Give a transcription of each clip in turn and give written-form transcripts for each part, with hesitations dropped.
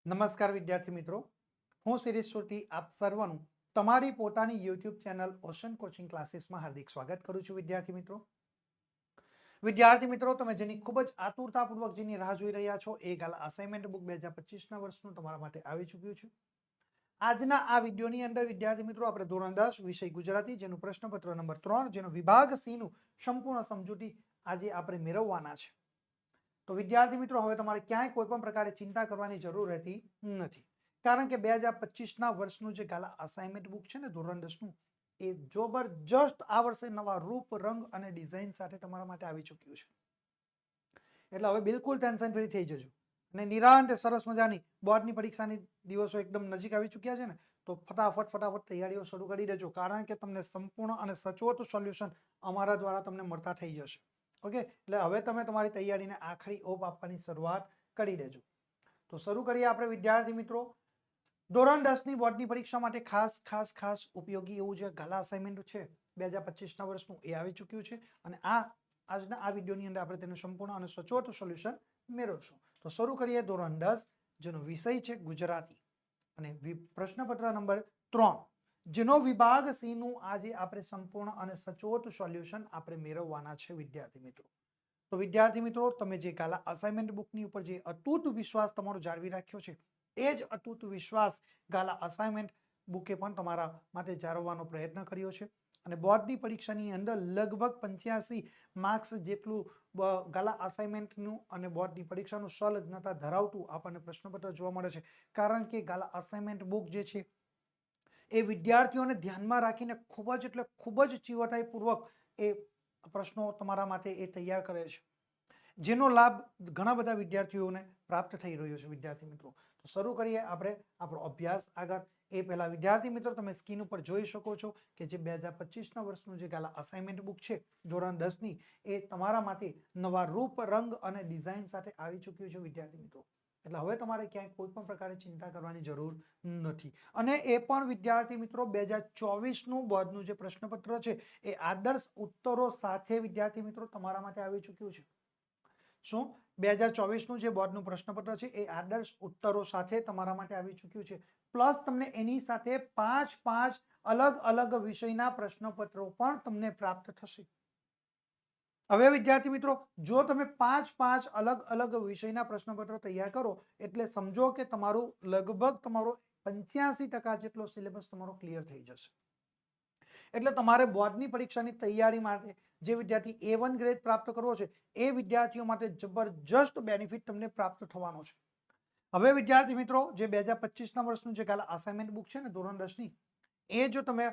નમસ્કાર વિદ્યાર્થી મિત્રો, હું શિરીષ સુરતી આપ સર્વનું તમારી પોતાની યુટ્યુબ ચેનલ ઓશન કોચિંગ ક્લાસીસમાં હાર્દિક સ્વાગત કરું છું. વિદ્યાર્થી મિત્રો તમે જેની ખૂબ જ આતુરતાપૂર્વક જેની રાહ જોઈ રહ્યા છો એ ગાલા અસાઇનમેન્ટ બુક 2025ના વર્ષનું તમારા માટે આવી ચૂક્યું છે. આજના આ વિડીયોની અંદર વિદ્યાર્થી મિત્રો આપણે ધોરણ 10 વિષય ગુજરાતી જેનું પ્રશ્નપત્ર નંબર 3 જેનો વિભાગ સી નું સંપૂર્ણ સમજૂતી આજે આપણે મેળવવાના છે. તો વિદ્યાર્થી મિત્રો હવે તમારે ક્યાંય કોઈ પણ પ્રકારે ચિંતા કરવાની જરૂર રહેતી નથી, કારણ કે 2025ના વર્ષનું જે ગાલા અસાઇનમેન્ટ બુક છે ને ધોરણ 10નું, એ જબરજસ્ત આ વર્ષે નવા રૂપ રંગ અને ડિઝાઇન સાથે તમારા માટે આવી ચૂક્યું છે. એટલે હવે બિલકુલ ટેન્શન ફ્રી થઈ જજો અને નિરાંતે સરસ મજાની બોર્ડની પરીક્ષાની દિવસો એકદમ નજીક આવી ચૂક્યા છે ને, તો ફટાફટ તૈયારીઓ શરૂ કરી દેજો, કારણ કે તમને સંપૂર્ણ અને સચોટ સોલ્યુશન અમારા દ્વારા તમને મળતા થઈ જશે. ઓકે, એટલે હવે તમે તમારી તૈયારીને આખરી ઓપ આપવાની શરૂઆત કરી દેજો. તો શરૂ કરીએ આપણે વિદ્યાર્થી મિત્રો. ધોરણ 10ની બોર્ડની પરીક્ષા માટે ખાસ ઉપયોગી એવું જે ગાલા અસાઇનમેન્ટ છે 2025ના વર્ષનું એ આવી ચૂક્યું છે અને આજના આ વિડીયોની અંદર આપણે તેનું સંપૂર્ણ અને સચોટ સોલ્યુશન મેળવશું. તો શરૂ કરીએ ધોરણ 10 જેનો વિષય છે ગુજરાતી અને પ્રશ્નપત્ર નંબર 3 જેનો વિભાગ સી નું આજે આપણે સંપૂર્ણ અને સચોટ સોલ્યુશન આપણે મેળવવાના છે વિદ્યાર્થી મિત્રો. તો વિદ્યાર્થી મિત્રો તમે જે ગાલા અસાઇનમેન્ટ બુકની ઉપર જે અતૂટ વિશ્વાસ તમારો જાળવી રાખ્યો છે, એ જ અતૂટ વિશ્વાસ ગાલા અસાઇનમેન્ટ બુકે પણ તમારા માટે જાળવવાનો પ્રયત્ન કર્યો છે અને બોર્ડની પરીક્ષાની અંદર લગભગ 85 માર્ક્સ જેટલું ગાલા અસાઇનમેન્ટનું અને બોર્ડની પરીક્ષાનું સંલગ્નતા ધરાવતું આપણને પ્રશ્નપત્ર જોવા મળે છે, કારણ કે ગાલા અસાઇનમેન્ટ બુક જે છે એ વિદ્યાર્થીઓને ધ્યાનમાં રાખીને ખૂબ જ ચીવટાઈપૂર્વક એ પ્રશ્નો તમારા માટે એ તૈયાર કરે છે, જેનો લાભ ઘણા બધા વિદ્યાર્થીઓને પ્રાપ્ત થઈ રહ્યો છે. વિદ્યાર્થી મિત્રો, તો શરૂ કરીએ આપણે આપણો અભ્યાસ આગળ. એ પહેલા વિદ્યાર્થી મિત્રો તમે સ્ક્રીન ઉપર જોઈ શકો છો કે જે 2025ના વર્ષનું જે ગાલા અસાઇનમેન્ટ બુક છે ધોરણ 10ની, એ તમારા માટે નવા રૂપ રંગ અને ડિઝાઇન સાથે આવી ચૂક્યું છે વિદ્યાર્થી મિત્રો. એટલે હવે તમારે ક્યાંય કોઈ પણ પ્રકારે ચિંતા કરવાની જરૂર નથી. અને એ પણ વિદ્યાર્થી મિત્રો 2024નું બોર્ડનું જે પ્રશ્નપત્ર છે એ આદર્શ ઉત્તરો સાથે વિદ્યાર્થી મિત્રો તમારા માટે આવી ચૂક્યું છે. શું 2024નું જે બોર્ડનું પ્રશ્નપત્ર છે એ આદર્શ ઉત્તરો સાથે તમારા માટે આવી ચૂક્યું છે, પ્લસ તમને એની સાથે 5 અલગ વિષયના પ્રશ્નપત્રો પણ તમને પ્રાપ્ત થશે. હવે વિદ્યાર્થી મિત્રો, જો તમે 5 અલગ વિષયના પ્રશ્નપત્રો તૈયાર કરો એટલે સમજો કે તમારું લગભગ તમારો 85% જેટલો સિલેબસ તમારો ક્લિયર થઈ જશે. એટલે તમારે બોર્ડની પરીક્ષાની તૈયારી માટે જે વિદ્યાર્થી A1 ગ્રેડ પ્રાપ્ત કરવો છે એ વિદ્યાર્થીઓ માટે જબરજસ્ત બેનિફિટ તમને પ્રાપ્ત થવાનો છે. હવે વિદ્યાર્થી મિત્રો, જે 2025ના વર્ષનું જે ગાલા અસાઇનમેન્ટ બુક છે ને ધોરણ 10ની, એ જો તમે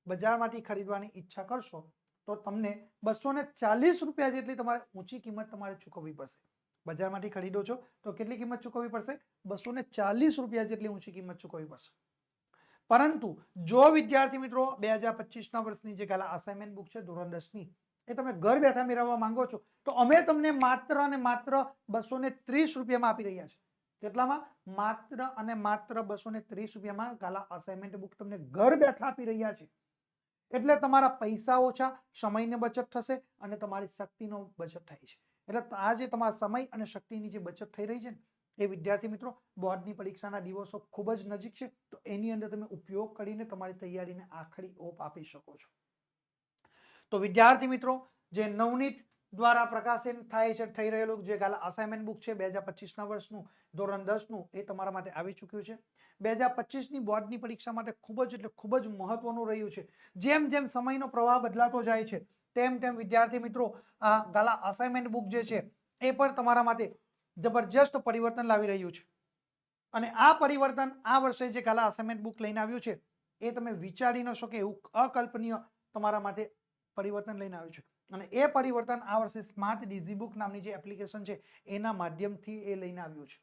બજારમાંથી ખરીદવાની ઈચ્છા કરશો તો તમને 240 રૂપિયા જેટલી તમારે ઊંચી કિંમત તમારે ચૂકવવી પડશે. બજારમાંથી ખરીદો છો તો કેટલી કિંમત ચૂકવવી પડશે? 240 રૂપિયા જેટલી ઊંચી કિંમત ચૂકવવી પડશે. પરંતુ જો વિદ્યાર્થી મિત્રો 2025ના વર્ષની જે ગાલા અસાઇનમેન્ટ બુક છે ધોરણ 10ની, એ તમે ઘર બેઠા મેળવવા માંગો છો તો અમે તમને માત્ર અને માત્ર 230 રૂપિયામાં આપી રહ્યા છે. કેટલામાં? માત્ર અને માત્ર 230 રૂપિયામાં ગાલા અસાઇનમેન્ટ બુક તમને ઘર બેઠા આપી રહ્યા છે. એટલે તમારા પૈસા ઓછા, સમયની બચત થશે અને તમારી શક્તિનો બચત થાય છે. એટલે આ જે તમારા સમય અને શક્તિની જે બચત થઈ રહી છે ને, એ વિદ્યાર્થી મિત્રો બોર્ડની પરીક્ષાના દિવસો ખૂબ જ નજીક છે, તો એની અંદર તમે ઉપયોગ કરીને તમારી તૈયારીને આખરી ઓપ આપી શકો છો. તો વિદ્યાર્થી મિત્રો, જે નવનીત દ્વારા પ્રકાશિત થઈ રહેલું જે ગાલા અસાઇનમેન્ટ બુક છે 2025ના વર્ષનું ધોરણ 10નું, એ તમારા માટે આવી ચૂક્યું છે. 2025ની બોર્ડની પરીક્ષા માટે ખૂબ જ મહત્વનું રહ્યું છે. જેમ સમયનો પ્રવાહ બદલાતો જાય છે તેમ વિદ્યાર્થી મિત્રો આ ગાલા અસાઇનમેન્ટ બુક જે છે એ પણ તમારા માટે જબરજસ્ત પરિવર્તન લાવી રહ્યું છે. અને આ પરિવર્તન આ વર્ષે જે ગાલા અસાઇનમેન્ટ બુક લઈને આવ્યું છે એ તમે વિચારી ન શકો એવું અકલ્પનીય તમારા માટે પરિવર્તન લઈને આવ્યું છે. અને એ પરિવર્તન આ વર્ષે સ્માર્ટ ડિઝીબુક નામની જે એપ્લિકેશન છે એના માધ્યમથી એ લઈને આવ્યું છે.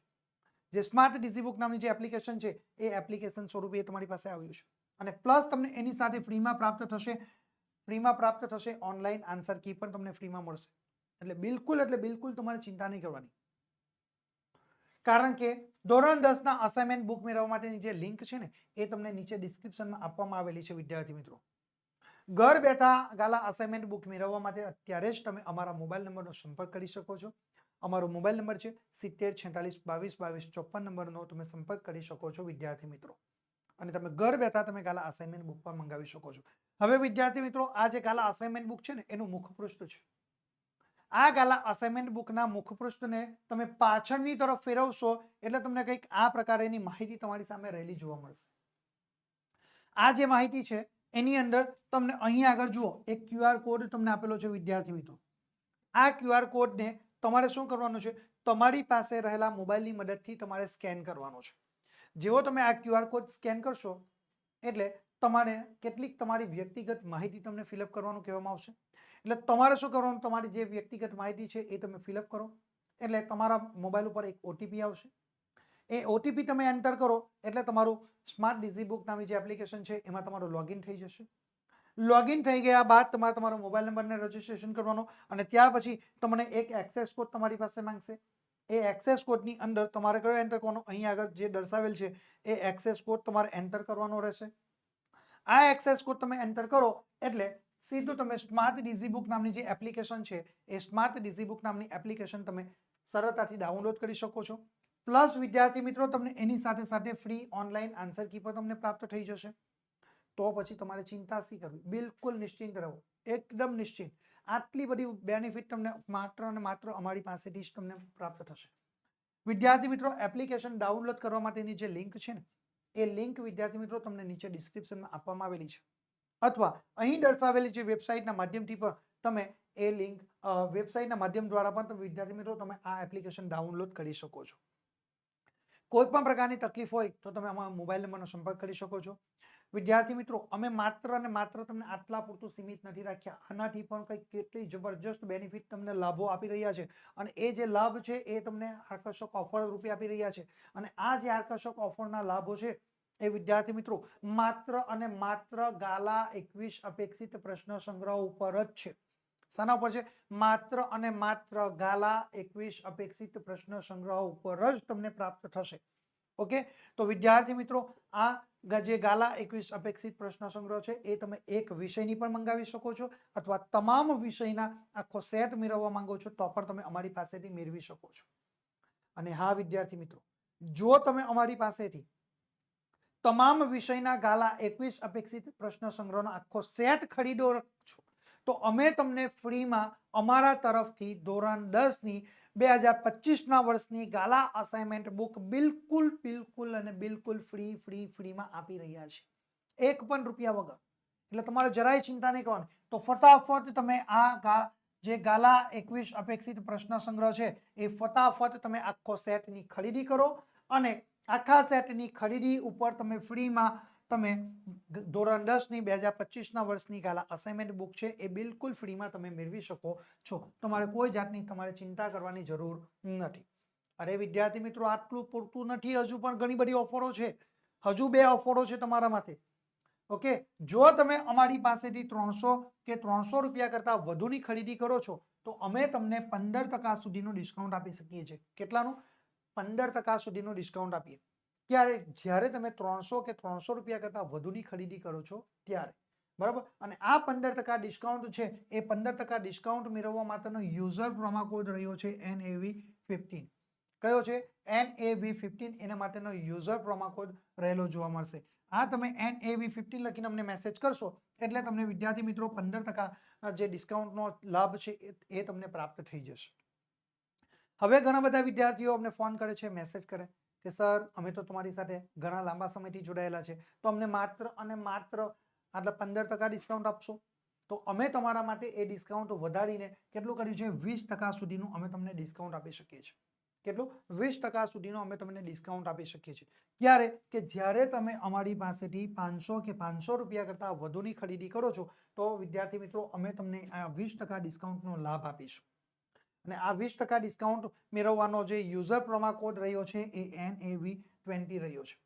જે સ્માર્ટ ડિઝીબુક નામની જે એપ્લિકેશન છે એ એપ્લિકેશન સ્વરૂપે એ તમારી પાસે આવ્યું છે. અને પ્લસ તમને એની સાથે ફ્રીમાં પ્રાપ્ત થશે ઓનલાઈન આન્સર કી પણ તમને ફ્રીમાં મળશે. એટલે બિલકુલ તમારે ચિંતા નહીં કરવાની, કારણ કે ધોરણ 10ના અસાઇનમેન્ટ બુક મેળવવા માટેની જે લિંક છે ને એ તમને નીચે ડિસ્ક્રિપ્શનમાં આપવામાં આવેલી છે. વિદ્યાર્થી મિત્રો, ઘર બેઠા ગાલા અસાઇનમેન્ટ બુક મેળવવા માટે અત્યારે જ તમે અમારા મોબાઈલ નંબરનો સંપર્ક કરી શકો છો. અમારો મોબાઈલ નંબર છે 7046222254 નંબરનો તમે સંપર્ક કરી શકો છો વિદ્યાર્થી મિત્રો. અને તમે ઘર બેઠા તમે ગાલા અસાઇનમેન્ટ બુક પણ મંગાવી શકો છો. હવે વિદ્યાર્થી મિત્રો, આ જે ગાલા અસાઇનમેન્ટ બુક છે ને એનું મુખપૃષ્ઠ છે. આ ગાલા અસાઇનમેન્ટ બુકના મુખપૃષ્ઠને તમે પાછળની તરફ ફેરવશો એટલે તમને કંઈક આ પ્રકારેની માહિતી તમારી સામે રહેલી જોવા મળશે. આ જે માહિતી છે એની અંદર તમને અહીં આગળ જુઓ એક QR કોડ તમને આપેલો છે વિદ્યાર્થી મિત્રો. આ QR કોડને તમારે શું કરવાનું છે, તમારી પાસે રહેલા મોબાઈલની મદદથી તમારે સ્કેન કરવાનો છે. જેવો તમે આ QR કોડ સ્કેન કરશો એટલે તમારે કેટલીક તમારી વ્યક્તિગત માહિતી તમને ફિલઅપ કરવાનું કહેવામાં આવશે. એટલે તમારે શું કરવાનું, તમારી જે વ્યક્તિગત માહિતી છે એ તમે ફિલઅપ કરો એટલે તમારા મોબાઈલ ઉપર એક OTP આવશે. એ OTP તમે એન્ટર કરો એટલે તમારું સ્માર્ટ ડિઝીબુક નામની જે એપ્લિકેશન છે એમાં તમારું લોગિન થઈ જશે. લોગિન થઈ ગયા બાદ તમારે તમારો મોબાઈલ નંબરને રજીસ્ટ્રેશન કરવાનો અને ત્યાર પછી તમને એક એક્સેસ કોડ તમારી પાસે માંગશે. એ એક્સેસ કોડની અંદર તમારે કયો એન્ટર કરવાનો, અહીં આગળ જે દર્શાવેલ છે એ એક્સેસ કોડ તમારે એન્ટર કરવાનો રહેશે. આ એક્સેસ કોડ તમે એન્ટર કરો એટલે સીધું તમે સ્માર્ટ ડિઝીબુક નામની જે એપ્લિકેશન છે એ સ્માર્ટ ડિઝીબુક નામની એપ્લિકેશન તમે સરળતાથી ડાઉનલોડ કરી શકો છો. પ્લસ વિદ્યાર્થી મિત્રો, તમને એની સાથે સાથે ફ્રી ઓનલાઈન આન્સર કી પણ તમને પ્રાપ્ત થઈ જશે. તો પછી તમારે ચિંતા શી કરવી, બિલકુલ નિશ્ચિંત રહો, એકદમ નિશ્ચિંત. આટલી બધી બેનિફિટ તમને માત્ર અને માત્ર અમારી પાસેથી જ તમને પ્રાપ્ત થશે. વિદ્યાર્થી મિત્રો, એપ્લિકેશન ડાઉનલોડ કરવા માટેની જે લિંક છે ને એ લિંક વિદ્યાર્થી મિત્રો તમને નીચે ડિસ્ક્રિપ્શનમાં આપવામાં આવેલી છે, અથવા અહીં દર્શાવેલી જે વેબસાઇટના માધ્યમથી પણ તમે એ લિંક વેબસાઇટના માધ્યમ દ્વારા પણ વિદ્યાર્થી મિત્રો તમે આ એપ્લિકેશન ડાઉનલોડ કરી શકો છો. કોઈ પણ પ્રકારની તકલીફ હોય તો તમે અમારા મોબાઈલ નંબરનો સંપર્ક કરી શકો છો. વિદ્યાર્થી મિત્રો, અમે માત્ર અને માત્ર તમને આટલા પૂરતું સીમિત નથી રાખ્યા. આનાથી પણ કંઈક કેટલી જબરજસ્ત બેનિફિટ તમને લાભો આપી રહ્યા છે અને એ જે લાભ છે એ તમને આકર્ષક ઓફર રૂપે આપી રહ્યા છે. અને આ જે આકર્ષક ઓફરના લાભો છે એ વિદ્યાર્થી મિત્રો માત્ર અને માત્ર ગાલા 21 અપેક્ષિત પ્રશ્ન સંગ્રહ ઉપર જ છે. શાના ઉપર છે? માત્ર અને માત્ર ગાલા 21 અપેક્ષિત પ્રશ્ન સંગ્રહ ઉપર જ તમને પ્રાપ્ત થશે. ઓકે, તો વિદ્યાર્થી મિત્રો, આ જે ગાલા 21 અપેક્ષિત પ્રશ્ન સંગ્રહ છે એ તમે એક વિષયની પણ મંગાવી શકો છો, અથવા તમામ વિષયના આખો સેટ મેળવવા માંગો છો તો પણ તમે અમારી પાસેથી મેળવી શકો છો. અને હા વિદ્યાર્થી મિત્રો, જો તમે અમારી પાસેથી તમામ વિષયના ગાલા 21 અપેક્ષિત પ્રશ્ન સંગ્રહનો આખો સેટ ખરીદો છો તો અમે તમને ફ્રીમાં અમારા તરફથી ધોરણ 10 ની 2025ના વર્ષની ગાલા અસાઇનમેન્ટ બુક બિલકુલ અને બિલકુલ ફ્રીમાં આપી રહ્યા છે, એક પણ રૂપિયા વગર. એટલે તમારે જરાય ચિંતા નહીં કરવાની. તો ફટાફટ તમે આ જે ગાલા 21 અપેક્ષિત પ્રશ્ન સંગ્રહ છે એ ફટાફટ તમે આખો સેટની ખરીદી કરો અને આખા સેટની ખરીદી ઉપર તમે ફ્રીમાં તમે ધોરણ 10 ની 2025ના વર્ષની ગાલા અસાઇનમેન્ટ બુક છે એ બિલકુલ ફ્રીમાં તમે મેળવી શકો છો. તમારે કોઈ જાતની તમારે ચિંતા કરવાની જરૂર નથી. અરે વિદ્યાર્થી મિત્રો, આટલું પૂરતું નથી, હજુ પણ ઘણી બધી ઓફરો છે. હજુ 2 ઓફરો છે તમારા માટે. ઓકે, જો તમે અમારી પાસેથી 300 કે 300 રૂપિયા કરતા વધુની ખરીદી કરો છો તો અમે તમને 15% સુધીનું ડિસ્કાઉન્ટ આપી શકીએ છીએ. કેટલાનું? 15% સુધીનું ડિસ્કાઉન્ટ આપીએ. ત્યારે જ્યારે તમે 300 કે 300 રૂપિયા કરતા વધુની ખરીદી કરો છો ત્યારે, બરાબર. અને આ 15% ડિસ્કાઉન્ટ છે એ 15% ડિસ્કાઉન્ટ મેળવવા માટેનો યુઝર પ્રોમો કોડ રહ્યો છે NAV15. કયો છે? NAV15. એના માટેનો યુઝર પ્રોમો કોડ રહેલો જોવા મળશે. આ તમે NAV15 લખીને અમને મેસેજ કરશો એટલે તમને વિદ્યાર્થી મિત્રો 15% જે ડિસ્કાઉન્ટનો લાભ છે એ તમને પ્રાપ્ત થઈ જશે. હવે ઘણા બધા વિદ્યાર્થીઓ અમને ફોન કરે છે, મેસેજ કરે કે સર અમે તો તમારી સાથે ઘણા લાંબા સમયથી જોડાયેલા છે, તો અમને માત્ર અને માત્ર આટલા 15% ડિસ્કાઉન્ટ આપશો. તો અમે તમારા માટે એ ડિસ્કાઉન્ટ વધારીને કેટલું કર્યું છે? 20% સુધીનું અમે તમને ડિસ્કાઉન્ટ આપી શકીએ છીએ. કેટલું? 20% સુધીનું અમે તમને ડિસ્કાઉન્ટ આપી શકીએ છીએ. ક્યારે? કે જ્યારે તમે અમારી પાસેથી 500 કે 500 રૂપિયા કરતા વધુની ખરીદી કરો છો તો વિદ્યાર્થી મિત્રો અમે તમને આ 20% ડિસ્કાઉન્ટનો લાભ આપીશું. અને આ 20% ડિસ્કાઉન્ટ મેળવવાનો જે યુઝર પ્રોમો કોડ રહ્યો છે એ NAV20 રહ્યો છે.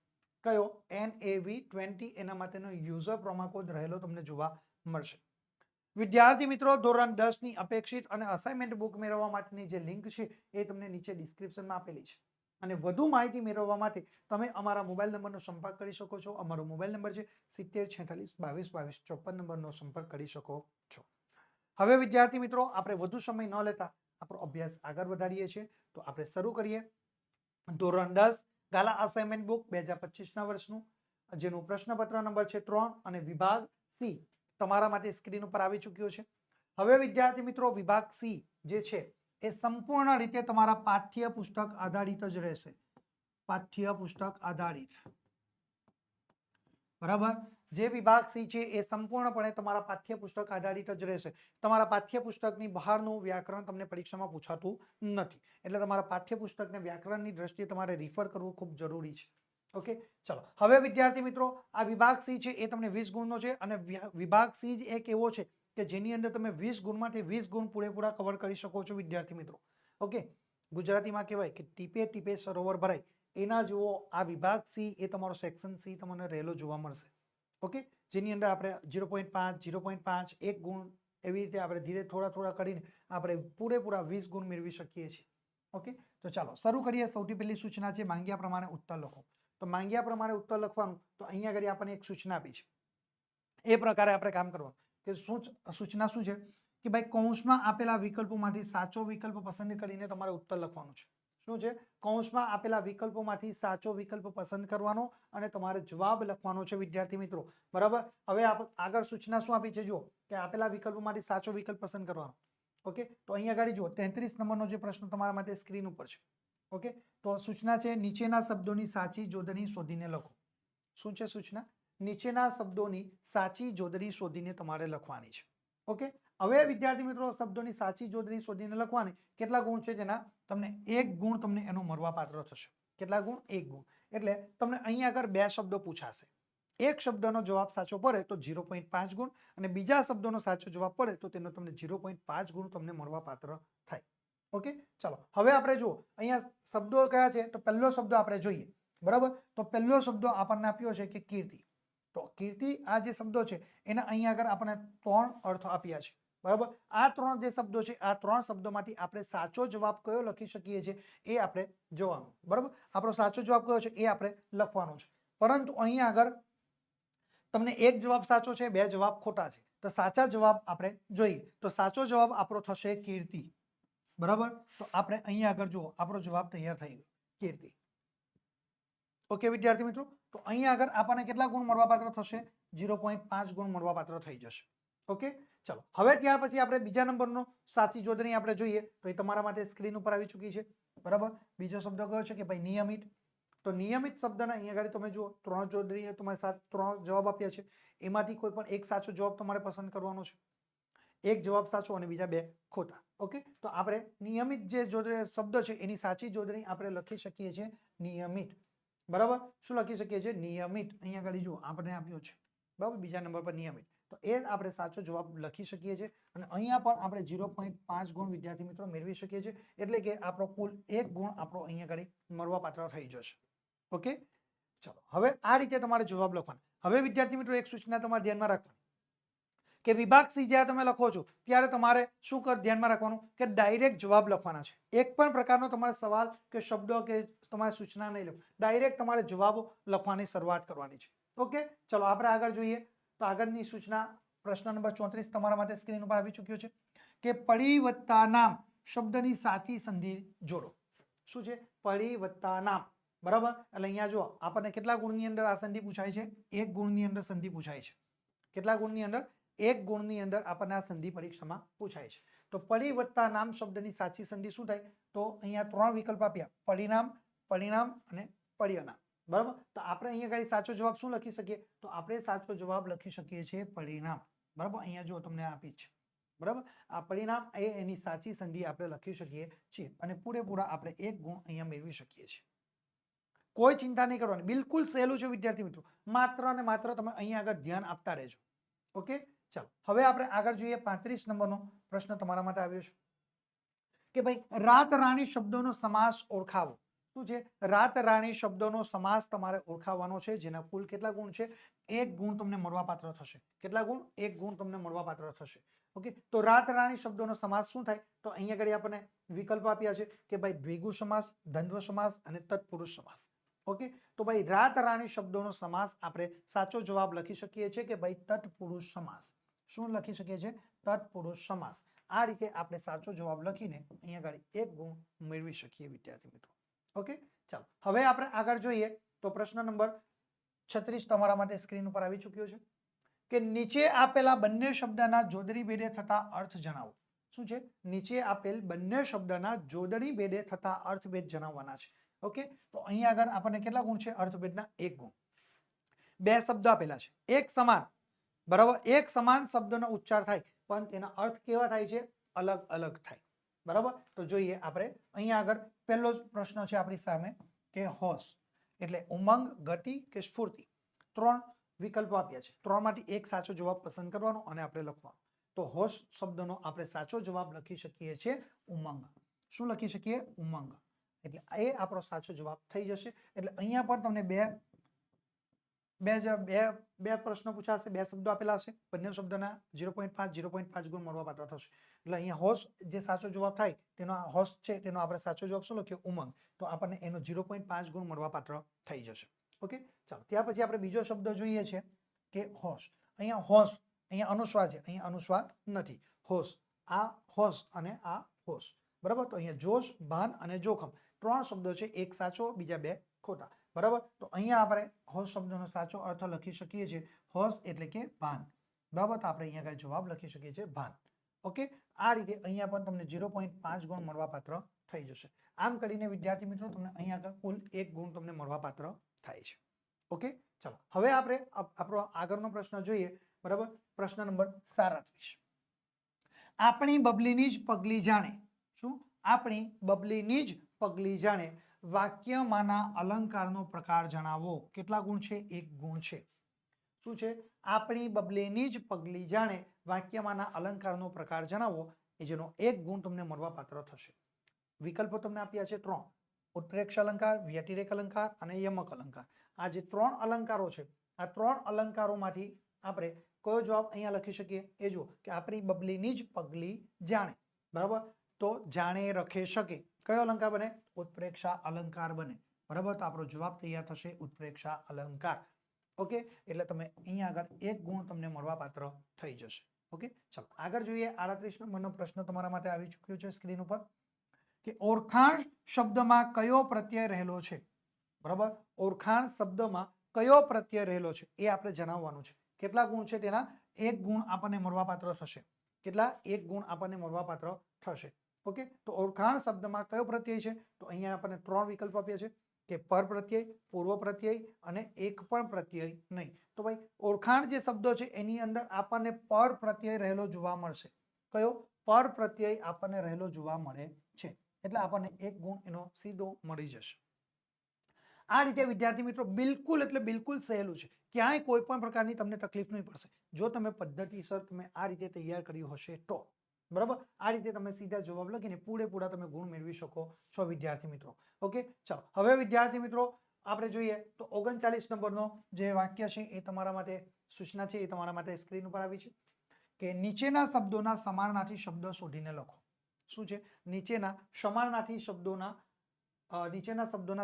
કયો? NAV20. એના માટેનો યુઝર પ્રોમો કોડ રહેલો તમને જોવા મળશે. વિદ્યાર્થી મિત્રો, ધોરણ 10 ની અપેક્ષિત અને અસાઇનમેન્ટ બુક મેળવવા માટેની જે લિંક છે એ તમને નીચે ડિસ્ક્રિપ્શનમાં આપેલી છે. અને વધુ માહિતી મેળવવા માટે તમે અમારા મોબાઈલ નંબરનો સંપર્ક કરી શકો છો. અમારો મોબાઈલ નંબર છે 7046222254 નંબરનો સંપર્ક કરી શકો છો. હવે વિદ્યાર્થી મિત્રો, આપણે વધુ સમય ન લેતા આપણો અભ્યાસ આગળ વધારીએ છીએ. તો આપણે શરૂ કરીએ. ધોરણ 10 ગાલા અસાઇનમેન્ટ બુક 2025ના વર્ષનું, જેનું પ્રશ્નપત્ર નંબર છે 3 અને વિભાગ સી તમારા માટે સ્ક્રીન ઉપર આવી ચૂક્યો છે. હવે વિદ્યાર્થી મિત્રો, વિભાગ સી જે છે એ સંપૂર્ણ રીતે તમારા પાઠ્ય પુસ્તક આધારિત જ રહેશે. પાઠ્ય પુસ્તક આધારિત, બરાબર. જે વિભાગ સી છે એ સંપૂર્ણપણે તમારા પાઠ્ય પુસ્તક આધારિત જ રહેશે. તમારા પાઠ્ય પુસ્તકની બહારનું વ્યાકરણ તમને પરીક્ષામાં પૂછાતું નથી, એટલે તમારા પાઠ્ય પુસ્તકને વ્યાકરણની દ્રષ્ટિએ તમારે રિફર કરવું ખૂબ જરૂરી છે. ઓકે, ચલો. હવે વિદ્યાર્થી મિત્રો, આ વિભાગ સી છે એ તમને 20 ગુણનો છે અને વિભાગ સી જ એક એવો છે કે જેની અંદર તમે 20 ગુણમાંથી 20 ગુણ પૂરેપૂરા કવર કરી શકો છો વિદ્યાર્થી મિત્રો. ઓકે, ગુજરાતીમાં કહેવાય કે ટીપે ટીપે સરોવર ભરાય, એના જેવો આ વિભાગ સી એ તમારો સેક્શન સી તમને રહેલો જોવા મળશે. ઓકે, જેની અંદર આપણે 0.5 0.5 1 ગુણ એવી રીતે આપણે ધીરે થોડા કરીને આપણે પૂરેપૂરા 20 ગુણ મેળવી શકીએ છીએ. ઓકે, તો ચાલો શરૂ કરીએ. સૌથી પહેલી સૂચના છે માંગ્યા પ્રમાણે ઉત્તર લખો. તો માંગ્યા પ્રમાણે ઉત્તર લખવાનું, તો અહીંયા આગળ આપણને એક સૂચના આપી છે. એ પ્રકારે આપણે કામ કરવાનું કે સૂચના શું છે કે ભાઈ કૌંસમાં આપેલા વિકલ્પોમાંથી સાચો વિકલ્પ પસંદ કરીને તમારે ઉત્તર લખવાનું છે. શું છે? કૌંસમાં આપેલા વિકલ્પોમાંથી સાચો વિકલ્પ પસંદ કરવાનો અને તમારે જવાબ લખવાનો છે વિદ્યાર્થી મિત્રો. બરાબર. હવે આગળ સૂચના શું આપી છે જુઓ, કે આપેલા વિકલ્પોમાંથી સાચો વિકલ્પ પસંદ કરવાનો. ઓકે, તો અહીંયા આગળ જુઓ 33 નંબરનો જે પ્રશ્ન તમારા માટે સ્ક્રીન ઉપર છે. ઓકે, તો સૂચના છે નીચેના શબ્દોની સાચી જોડણી શોધીને લખો. શું છે સૂચના? નીચેના શબ્દોની સાચી જોડણી શોધીને તમારે લખવાની છે. ઓકે, હવે વિદ્યાર્થી મિત્રો, શબ્દોની સાચી જોડણી શોધીને લખવાની કેટલા ગુણ છે? જેના તમને 1 ગુણ તમને એનો મળવાપાત્ર થશે. કેટલા ગુણ? 1 ગુણ. એટલે તમને અહીંયા આગળ 2 શબ્દો પૂછાશે. એક શબ્દનો જવાબ સાચો પડે તો 0.5 ગુણ અને બીજા શબ્દોનો સાચો જવાબ પડે તો તેનો તમને 0.5 ગુણ તમને મળવાપાત્ર થાય. ઓકે, ચાલો. હવે આપણે જુઓ અહીંયા શબ્દો કયા છે. તો પહેલો શબ્દ આપણે જોઈએ. બરાબર. તો પહેલો શબ્દ આપણને આપ્યો છે કે કીર્તિ. તો કીર્તિ, આ જે શબ્દો છે એના અહીંયા આગળ આપણને 3 અર્થ આપ્યા છે. બરાબર. આ 3 જે શબ્દો છે, આ 3 શબ્દોમાંથી આપણે સાચો જવાબ કયો લખી શકીએ છીએ એ આપણે જોવાનું. બરાબર. આપણો સાચો જવાબ કયો છે એ આપણે લખવાનો છે. પરંતુ અહીંયા આગળ તમને એક જવાબ સાચો છે, 2 જવાબ ખોટા છે. તો સાચા જવાબ આપણે જોઈએ. તો સાચો જવાબ આપણો થશે કીર્તિ. બરાબર. તો આપણે અહીંયા આગળ જુઓ, આપણો જવાબ તૈયાર થઈ ગયો, કીર્તિ. ઓકે વિદ્યાર્થી મિત્રો, તો અહીંયા આગળ આપણને કેટલા ગુણ મળવાપાત્ર થશે? 0.5 ગુણ મળવાપાત્ર થઈ જશે. ઓકે, ચલો. હવે ત્યાર પછી આપણે બીજા નંબરનો સાચી જોડણી આપણે જોઈએ. તો એ તમારા માટે સ્ક્રીન ઉપર આવી ચૂકી છે. બરાબર. બીજો શબ્દ કયો છે કે ભાઈ નિયમિત. તો નિયમિત શબ્દના અહીંયા આગળ તમે જુઓ 3 જોડણી તમારે 3 જવાબ આપ્યા છે. એમાંથી કોઈ પણ એક સાચો જવાબ તમારે પસંદ કરવાનો છે. એક જવાબ સાચો અને બીજા 2 ખોટા. ઓકે, તો આપણે નિયમિત જે શબ્દ છે એની સાચી જોડણી આપણે લખી શકીએ છીએ નિયમિત. બરાબર. શું લખી શકીએ છીએ? નિયમિત. અહીંયા આગળ જુઓ આપણે આપ્યો છે. બરાબર. બીજા નંબર પર નિયમિત. તો એ આપણે સાચો જવાબ લખી શકીએ છીએ અને અહીંયા પણ આપણે 0.5 ગુણ વિદ્યાર્થી મિત્રો મેળવી શકીએ છીએ. એટલે કે આપણો કુલ 1 ગુણ આપણો અહીંયા આગળ મળવાપાત્ર થઈ જશે. ઓકે, ચલો. હવે આ રીતે તમારે જવાબ લખવાનો. હવે વિદ્યાર્થી મિત્રો, એક સૂચના તમારે ધ્યાનમાં રાખવાની કે વિભાગ સી જ્યારે તમે લખો છો ત્યારે તમારે શું ધ્યાનમાં રાખવાનું કે ડાયરેક્ટ જવાબ લખવાના છે. એક પણ પ્રકારનો તમારે સવાલ કે શબ્દો કે તમારે સૂચના નહીં લખો. ડાયરેક્ટ તમારે જવાબો લખવાની શરૂઆત કરવાની છે. ઓકે, ચલો આપણે આગળ જોઈએ. તો આગળની સૂચના પ્રશ્ન નંબર 34 તમારા માટે સ્ક્રીન ઉપર આવી ચૂક્યો છે કે પડી વત્તા નામ શબ્દની સાચી સંધિ જોડો. શું છે? પડી વત્તા નામ. બરાબર. એટલે અહીંયા જો આપણને કેટલા ગુણની અંદર આ સંધિ પૂછાય છે? 1 ગુણની અંદર સંધિ પૂછાય છે. કેટલા ગુણની અંદર? 1 ગુણની અંદર આપણને આ સંધિ પરીક્ષામાં પૂછાય છે. તો પડી વત્તા નામ શબ્દની સાચી સંધિ શું થાય? તો અહીંયા 3 વિકલ્પ આપ્યા: પરિણામ, પરિણામ અને પર્યનામ. બરાબર. તો આપણે અહીંયા કઈ સાચો જવાબ શું લખી શકીએ? તો આપણે સાચો જવાબ લખી શકીએ છીએ પરિણામ. બરાબર. અહીંયા જો તમને આપી છે. બરાબર. આ પરિણામ એ એની સાચી સંધિ આપણે લખી શકીએ છીએ અને પૂરેપૂરા આપણે 1 ગુણ અહીંયા મેળવી શકીએ છીએ. કોઈ ચિંતા નહીં કરવાની, બિલકુલ સહેલું છે વિદ્યાર્થી મિત્રો. માત્ર અને માત્ર તમે અહીંયા આગળ ધ્યાન આપતા રહેજો. ઓકે, ચાલો. હવે આપણે આગળ જોઈએ. 35 નંબરનો પ્રશ્ન તમારા માટે આવ્યો છે કે ભાઈ રાત રાણી શબ્દોનો સમાસ ઓળખાવો. શું છે? રાત રાણી શબ્દોનો સમાસ તમારે ઓળખાવવાનો છે, જેના કુલ કેટલા ગુણ છે? 1 ગુણ તમને મળવાપાત્ર થશે. કેટલા ગુણ? 1 ગુણ તમને મળવાપાત્ર થશે. ઓકે, તો રાત રાણી શબ્દોનો સમાસ શું થાય? તો અહીંયા આગળ આપણને વિકલ્પ આપ્યા છે કે ભાઈ દ્વિગુ સમાસ, દ્વંદ્વ સમાસ અને તત્પુરુષ સમાસ. ઓકે, તો ભાઈ રાત રાણી શબ્દોનો સમાસ આપણે સાચો જવાબ લખી શકીએ છીએ કે ભાઈ તત્પુરુષ સમાસ. શું લખી શકીએ છીએ? તત્પુરુષ સમાસ. આ રીતે આપણે સાચો જવાબ લખીને અહીંયા આગળ 1 ગુણ મેળવી શકીએ વિદ્યાર્થી મિત્રો. ઓકે, ચાલો હવે આપણે આગળ જોઈએ તો પ્રશ્ન નંબર 36 તમારા માટે સ્ક્રીન ઉપર આવી ચૂક્યો છે કે નીચે આપેલા બંને શબ્દના જોડણી ભેદે થતા અર્થ જણાવો. શું છે? નીચે આપેલ બંને શબ્દના જોડણી ભેદે થતા અર્થભેદ જણાવવાના છે. ઓકે, તો અહીંયા આગળ આપણને કેટલા ગુણ છે? અર્થભેદના 1 ગુણ. બે શબ્દ આપેલા છે, એક સમાન, બરાબર, એક સમાન શબ્દનો ઉચ્ચાર થાય પણ તેના અર્થ કેવા થાય છે? અલગ અલગ થાય. બરાબર, તો જોઈએ આપણે અહીંયા આગળ પહેલો જ પ્રશ્ન છે આપણી સામે કે હોશ એટલે ઉમંગ, ગતિ કે સ્ફૂર્તિ. 3 વિકલ્પો આપ્યા છે, 3 માંથી એક સાચો જવાબ પસંદ કરવાનો અને આપણે લખવાનો. તો હોશ શબ્દનો આપણે સાચો જવાબ લખી શકીએ છીએ ઉમંગ. શું લખી શકીએ? ઉમંગ. એટલે એ આપણો સાચો જવાબ થઈ જશે. એટલે અહીંયા પણ તમને બે પ્રશ્નો પૂછાશે, બે શબ્દો આપેલા હશે, બંને શબ્દના 0.5 ગુણ મળવાપાત્ર થશે. એટલે અહીંયા હોશ જે સાચો જવાબ થાય તેનો હોશ છે તેનો આપણે સાચો જવાબ શું લખ્યો? ઉમંગ. તો આપણને એનો 0.5 ગુણ મળવાપાત્ર થઈ જશે. ઓકે, ચાલો ત્યાર પછી આપણે બીજો શબ્દ જોઈએ છે કે હોશ. અહીંયા હોશ, અહીંયા અનુસ્વાર છે, અહીંયા અનુસ્વાર નથી. હોશ, આ હોશ અને આ હોશ. બરાબર, તો અહીંયા જોશ, ભાન અને જોખમ 3 શબ્દો છે, એક સાચો, બીજા 2 ખોટા. બરાબર, તો અહીંયા આપણે હોશ શબ્દનો સાચો અર્થ લખી શકીએ છીએ હોશ એટલે કે ભાન. બરાબર, તો આપણે અહીંયા કઈ જવાબ લખી શકીએ છીએ ભાન. ઓકે, આ રીતે અહીંયા પણ તમને 0.5 ગુણ મળવાપાત્ર થઈ જશે. આમ કરીને વિદ્યાર્થી મિત્રો તમને અહીંયા આગળ કુલ 1 ગુણ તમને મળવાપાત્ર થાય છે. ઓકે, ચલો હવે આપણે આપણો આગળનો પ્રશ્ન જોઈએ. બરાબર, પ્રશ્ન નંબર 37. આપણી બબલીની જ પગલી જાણે. શું? આપણી બબલીની જ પગલી જાણે વાક્યમાંના અલંકારનો પ્રકાર જણાવો. કેટલા ગુણ છે? 1 ગુણ છે. શું છે? આપણી બબલીની જ પગલી જાણે વાક્યમાંના અલંકારનો પ્રકાર જણાવો, એ જેનો 1 ગુણ તમને મળવાપાત્ર થશે. વિકલ્પો તમને આપ્યા છે 3: ઉત્પ્રેક્ષ અલંકાર, વ્યતિરેક અલંકાર અને યમક અલંકાર. આ જે 3 અલંકારો છે, આ 3 અલંકારોમાંથી આપણે કયો જવાબ અહીંયા લખી શકીએ? એ જુઓ કે આપણી બબલીની જ પગલી જાણે. બરાબર, તો જાણે રખે શકે કયો અલંકાર બને? ઉત્પ્રેક્ષા અલંકાર બને. બરાબર, તો આપણો જવાબ તૈયાર થશે ઉત્પ્રેક્ષા અલંકાર. ઓકે, એટલે તમે અહીંયા આગળ 1 ગુણ તમને મળવાપાત્ર થઈ જશે. ઓકે, ચાલો આગળ જોઈએ. 38 નંબરનો પ્રશ્ન તમારા માટે આવી ચૂક્યો છે સ્ક્રીન ઉપર કે ઓળખાણ શબ્દમાં કયો પ્રત્યય રહેલો છે? બરાબર, ઓળખાણ શબ્દમાં કયો પ્રત્યય રહેલો છે એ આપણે જણાવવાનું છે. કેટલા ગુણ છે? તેના 1 ગુણ આપણને મળવાપાત્ર થશે. કેટલા? 1 ગુણ આપણને મળવાપાત્ર થશે. ઓકે, તો ઓળખાણ શબ્દમાં કયો પ્રત્યય છે? તો અહીંયા આપણને 3 વિકલ્પ આપ્યા છે કે પર પ્રત્યય, પૂર્વ પ્રત્યય અને એક પણ પ્રત્યય નહીં. તો ભાઈ ઓળખાણ જે શબ્દો છે એની અંદર આપણને પર પ્રત્યય રહેલો જોવા મળશે. કયો? પર પ્રત્યય આપણને રહેલો જોવા મળે છે. એટલે આપણને 1 ગુણ એનો સીધો મળી જશે. આ રીતે વિદ્યાર્થી મિત્રો બિલકુલ એટલે બિલકુલ સહેલું છે. ક્યાંય કોઈ પણ પ્રકારની તમને તકલીફ નહીં પડશે જો તમે પદ્ધતિસર તમે આ રીતે તૈયાર કર્યું હશે તો. બરાબર, આ રીતે તમે સીધા જવાબ લખીને પૂરેપૂરા તમે ગુણ મેળવી શકો છો વિદ્યાર્થી મિત્રો. ઓકે, ચાલો હવે વિદ્યાર્થી મિત્રો આપણે જોઈએ તો 39 નંબરનો જે વાક્ય છે એ તમારા માટે સૂચના છે, એ તમારા માટે સ્ક્રીન ઉપર આવી છે કે નીચેના શબ્દોના સમાનાર્થી શબ્દો શોધીને લખો. શું છે? નીચેના સમાનાર્થી શબ્દોના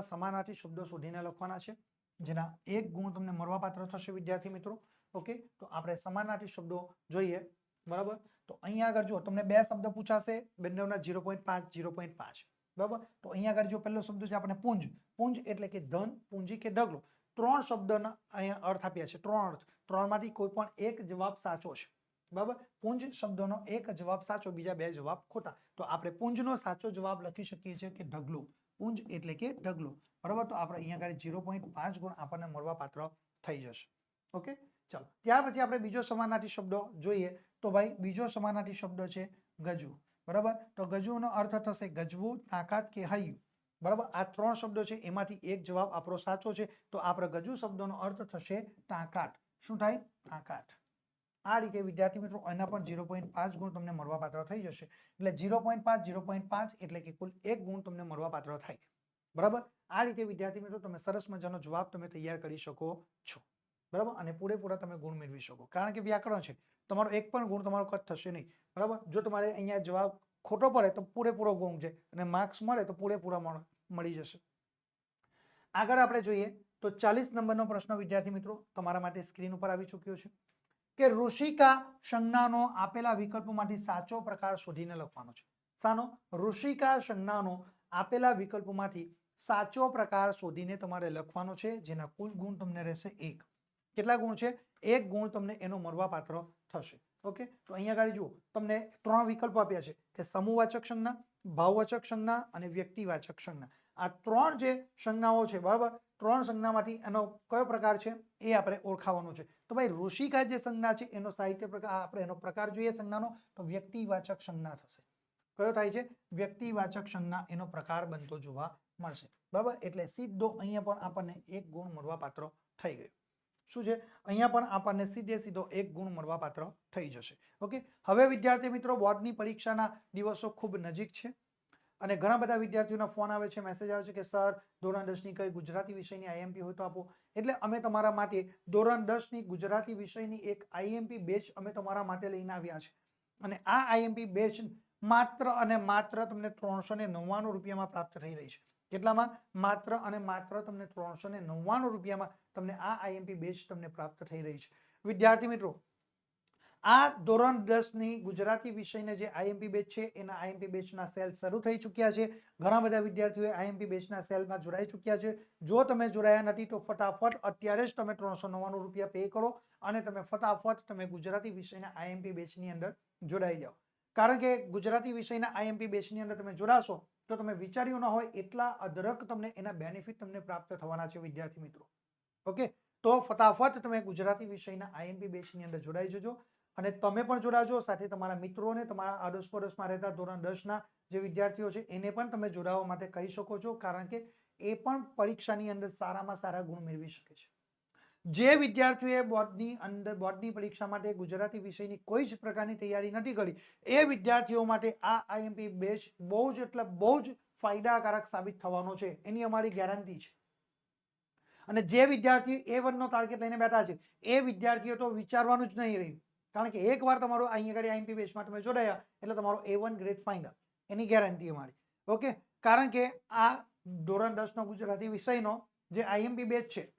સમાનાર્થી શબ્દો શોધીને લખવાના છે, જેના 1 ગુણ તમને મળવાપાત્ર થશે વિદ્યાર્થી મિત્રો. ઓકે, તો આપણે સમાનાર્થી શબ્દો જોઈએ. બરાબર, તો અહીંયા આગળ જો તમને 2 શબ્દ પૂછાશે, બંનેના 0.5. બરાબર, તો અહીંયા આગળ જો પહેલો શબ્દ છે આપણે પુંજ. પુંજ એટલે કે ધન, પૂંજી કે ઢગલો. 3 શબ્દના અહીંયા અર્થ આપ્યા છે, 3 અર્થ. 3 માંથી કોઈ પણ એક જવાબ સાચો છે. બરાબર, પુંજ શબ્દનો એક જવાબ સાચો, બીજા 2 જવાબ ખોટા. તો આપણે પુંજનો સાચો જવાબ લખી શકીએ છીએ કે ઢગલો. પુંજ એટલે કે ઢગલો. બરાબર, તો આપણે અહીંયા આગળ 0.5 ગુણ આપણને મળવાપાત્ર થઈ જશે. ઓકે, ચાલો ત્યાર પછી આપણે બીજો સમાનાર્થી શબ્દ જોઈએ. તો ભાઈ બીજો સમાનાર્થી શબ્દ છે ગજવું. બરાબર, તો ગજવુંનો અર્થ થશે ગજવું, તાકાત કે હૈયું. બરાબર, આ 3 શબ્દો છે એમાંથી એક જવાબ આપણો સાચો છે. તો આપણે ગજવું શબ્દનો અર્થ થશે તાકાત. શું થાય? તાકાત. આ રીતે વિદ્યાર્થી મિત્રો એના પણ 0.5 ગુણ તમને મળવાપાત્ર થઈ જશે. એટલે 0.5 એટલે કે કુલ 1 ગુણ તમને મળવાપાત્ર થાય. બરાબર, આ રીતે વિદ્યાર્થી મિત્રો તમે સરસ મજાનો જવાબ તમે તૈયાર કરી શકો છો. બરાબર, અને પૂરેપૂરા તમે ગુણ મેળવી શકો. કારણ કે વ્યાકરણ છે, તમારો એક પણ ગુણ તમારો કટ થશે નહીં. બરાબર, જો તમારે અહીંયા જવાબ ખોટો પડે તો પૂરેપૂરો ગુણ છે અને માર્ક્સ મળે તો પૂરેપૂરા મળી જશે. આગળ આપણે જોઈએ તો 40 નંબરનો પ્રશ્ન વિદ્યાર્થી મિત્રો તમારા માટે સ્ક્રીન ઉપર આવી ચૂક્યો છે કે ઋષિકા સંજ્ઞાનો આપેલા વિકલ્પોમાંથી સાચો પ્રકાર શોધીને લખવાનો છે. શાનો? ઋષિકા સંજ્ઞાનો આપેલા વિકલ્પોમાંથી સાચો પ્રકાર શોધીને તમારે લખવાનો છે, જેના કુલ ગુણ તમને રહેશે 1. કેટલા ગુણ છે? 1 ગુણ તમને એનો મળવાપાત્ર થશે. ઓકે, તો અહીંયા આગળ જુઓ, તમને 3 વિકલ્પો આપ્યા છે કે સમૂહવાચક સંજ્ઞા, ભાવવાચક સંજ્ઞા અને વ્યક્તિવાચક સંજ્ઞા. આ 3 જે સંજ્ઞાઓ છે, બરાબર, 3 સંજ્ઞામાંથી એનો કયો પ્રકાર છે એ આપણે ઓળખાવાનો છે. તો ભાઈ ઋષિકા જે સંજ્ઞા છે એનો સાહિત્ય પ્રકાર, આપણે એનો પ્રકાર જોઈએ સંજ્ઞાનો, તો વ્યક્તિવાચક સંજ્ઞા થશે. કયો થાય છે? વ્યક્તિવાચક સંજ્ઞા એનો પ્રકાર બનતો જોવા મળશે. બરાબર, એટલે સીધો અહીંયા પણ આપણને 1 ગુણ મળવાપાત્ર થઈ ગયો. શું છે? અહીંયા પણ આપણને સીધો 1 ગુણ મળવાપાત્ર થઈ જશે. ઓકે, હવે વિદ્યાર્થી મિત્રો, બોર્ડની પરીક્ષાના દિવસો ખૂબ નજીક છે અને ઘણા બધા વિદ્યાર્થીઓના ફોન આવે છે, મેસેજ આવે છે કે સર ધોરણ 10ની કઈ ગુજરાતી વિષયની આઈએમપી હોય તો આપો. એટલે અમે તમારા માટે ધોરણ 10ની ગુજરાતી વિષયની એક આઈએમપી બેચ અમે તમારા માટે લઈને આવ્યા છે અને આ આઈએમપી બેચ માત્ર અને માત્ર તમને 399 રૂપિયામાં પ્રાપ્ત થઈ રહી છે. કેટલામાં? માત્ર અને માત્ર તમને 399 રૂપિયામાં તમને આ આઈએમપી બેચ તમને પ્રાપ્ત થઈ રહી છે. વિદ્યાર્થી મિત્રો, આ ધોરણ 10ની ગુજરાતી વિષયના જે આઈએમપી બેચ છે એના આઈએમપી બેચના સેલ શરૂ થઈ ચૂક્યા છે. ઘણા બધા વિદ્યાર્થીઓએ આઈએમપી બેચના સેલમાં જોડાઈ ચૂક્યા છે. જો તમે જોડાયા નથી તો ફટાફટ અત્યારે જ તમે 399 રૂપિયા પે કરો અને તમે ફટાફટ તમે ગુજરાતી વિષયના આઈએમપી બેચની અંદર જોડાઈ જાઓ. કારણ કે ગુજરાતી વિષયના આઈએમપી બેચની અંદર તમે જોડાશો તો તમે વિચાર્યું ન હોય એટલા અઢળક તમને એના બેનિફિટ તમને પ્રાપ્ત થવાના છે વિદ્યાર્થી મિત્રો. ઓકે, તો ફટાફટ તમે ગુજરાતી વિષયના આઈએમપી બેચની અંદર જોડાઈ જજો અને તમે પણ જોડાજો, સાથે તમારા મિત્રોને, તમારા આડોશ પડોશમાં રહેતા ધોરણ 10ના જે વિદ્યાર્થીઓ છે એને પણ તમે જોડાવા માટે કહી શકો છો, કારણ કે એ પણ પરીક્ષાની અંદર સારામાં સારા ગુણ મેળવી શકે છે. જે વિદ્યાર્થીઓએ બોર્ડની પરીક્ષા માટે ગુજરાતી વિષયની કોઈ જ પ્રકારની તૈયારી નથી કરી એ વિદ્યાર્થીઓ માટે આ આઈએમપી બેચ બહુ જ એટલે બહુ જ ફાયદાકારક સાબિત થવાનો છે, એની અમારી ગેરંટી છે. અને જે વિદ્યાર્થી A1 નો ટાર્ગેટ લઈને બેઠા છે એ વિદ્યાર્થીઓ તો વિચારવાનું જ નહીં રહ્યું, કારણ કે એકવાર તમારો અહીંયા આગળ આઈએમપી બેચમાં તમે જોડાયા એટલે તમારો A1 ગ્રેડ ફાઇનલ, એની ગેરંટી અમારી. ઓકે, કારણ કે આ ધોરણ 10નો ગુજરાતી વિષયનો જે આઈએમપી બેચ છે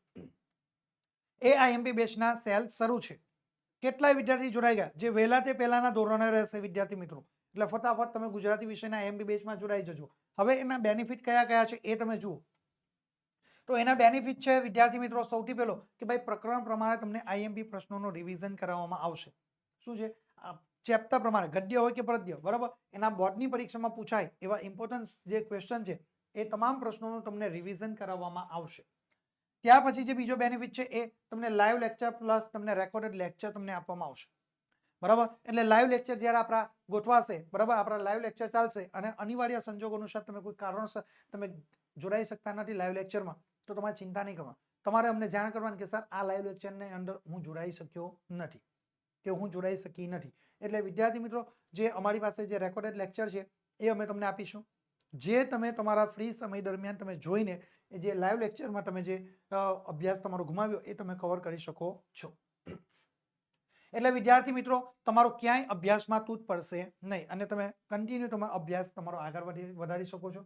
એ આઈએમપી બેચના સેલ શરૂ છે. કેટલાય વિદ્યાર્થી જોડાઈ ગયા જે વહેલા તે પહેલાના ધોરણે રહેશે વિદ્યાર્થી મિત્રો, એટલે ફટાફટ તમે ગુજરાતી વિષયના આઈએમપી બેચમાં જોડાઈ જજો. હવે એના બેનિફિટ કયા કયા છે એ તમે જુઓ. તો એના બેનિફિટ છે વિદ્યાર્થી મિત્રો, સૌથી પહેલો કે ભાઈ પ્રકરણ પ્રમાણે તમને આઈએમપી પ્રશ્નોનું રિવિઝન કરાવવામાં આવશે. શું છે? ચેપ્ટર પ્રમાણે, ગદ્ય હોય કે પદ્ય, બરાબર, એના બોર્ડની પરીક્ષામાં પૂછાય એવા ઇમ્પોર્ટન્ટ જે ક્વેશ્ચન છે એ તમામ પ્રશ્નોનું તમને રિવિઝન કરાવવામાં આવશે. ત્યાર પછી જે બીજો બેનિફિટ છે એ તમને લાઈવ લેક્ચર પ્લસ તમને રેકોર્ડેડ લેક્ચર તમને આપવામાં આવશે. બરાબર, એટલે લાઈવ લેક્ચર જ્યારે આપણા ગોઠવાશે, બરાબર, આપણા લાઈવ લેક્ચર ચાલશે અને અનિવાર્ય સંજોગો અનુસાર તમે કોઈ કારણોસર તમે જોડાઈ શકતા નથી લાઈવ લેક્ચરમાં, તો તમારે ચિંતા નહીં કરવાની. તમારે અમને જાણ કરવાની કે સર આ લાઈવ લેક્ચરની અંદર હું જોડાઈ શક્યો નથી કે હું જોડાઈ શકી નથી. એટલે વિદ્યાર્થી મિત્રો, જે અમારી પાસે જે રેકોર્ડેડ લેક્ચર છે એ અમે તમને આપીશું, જે તમે તમારા ફ્રી સમય દરમિયાન તમે જોઈને જે લાઈવ લેક્ચરમાં તમે જે અભ્યાસ તમારો ગુમાવ્યો એ તમે કવર કરી શકો છો. એટલે વિદ્યાર્થી મિત્રો, તમારો ક્યાંય અભ્યાસમાં તૂટ પડશે નહીં અને તમે કન્ટિન્યુ તમારો અભ્યાસ તમારો આગળ વધારી શકો છો.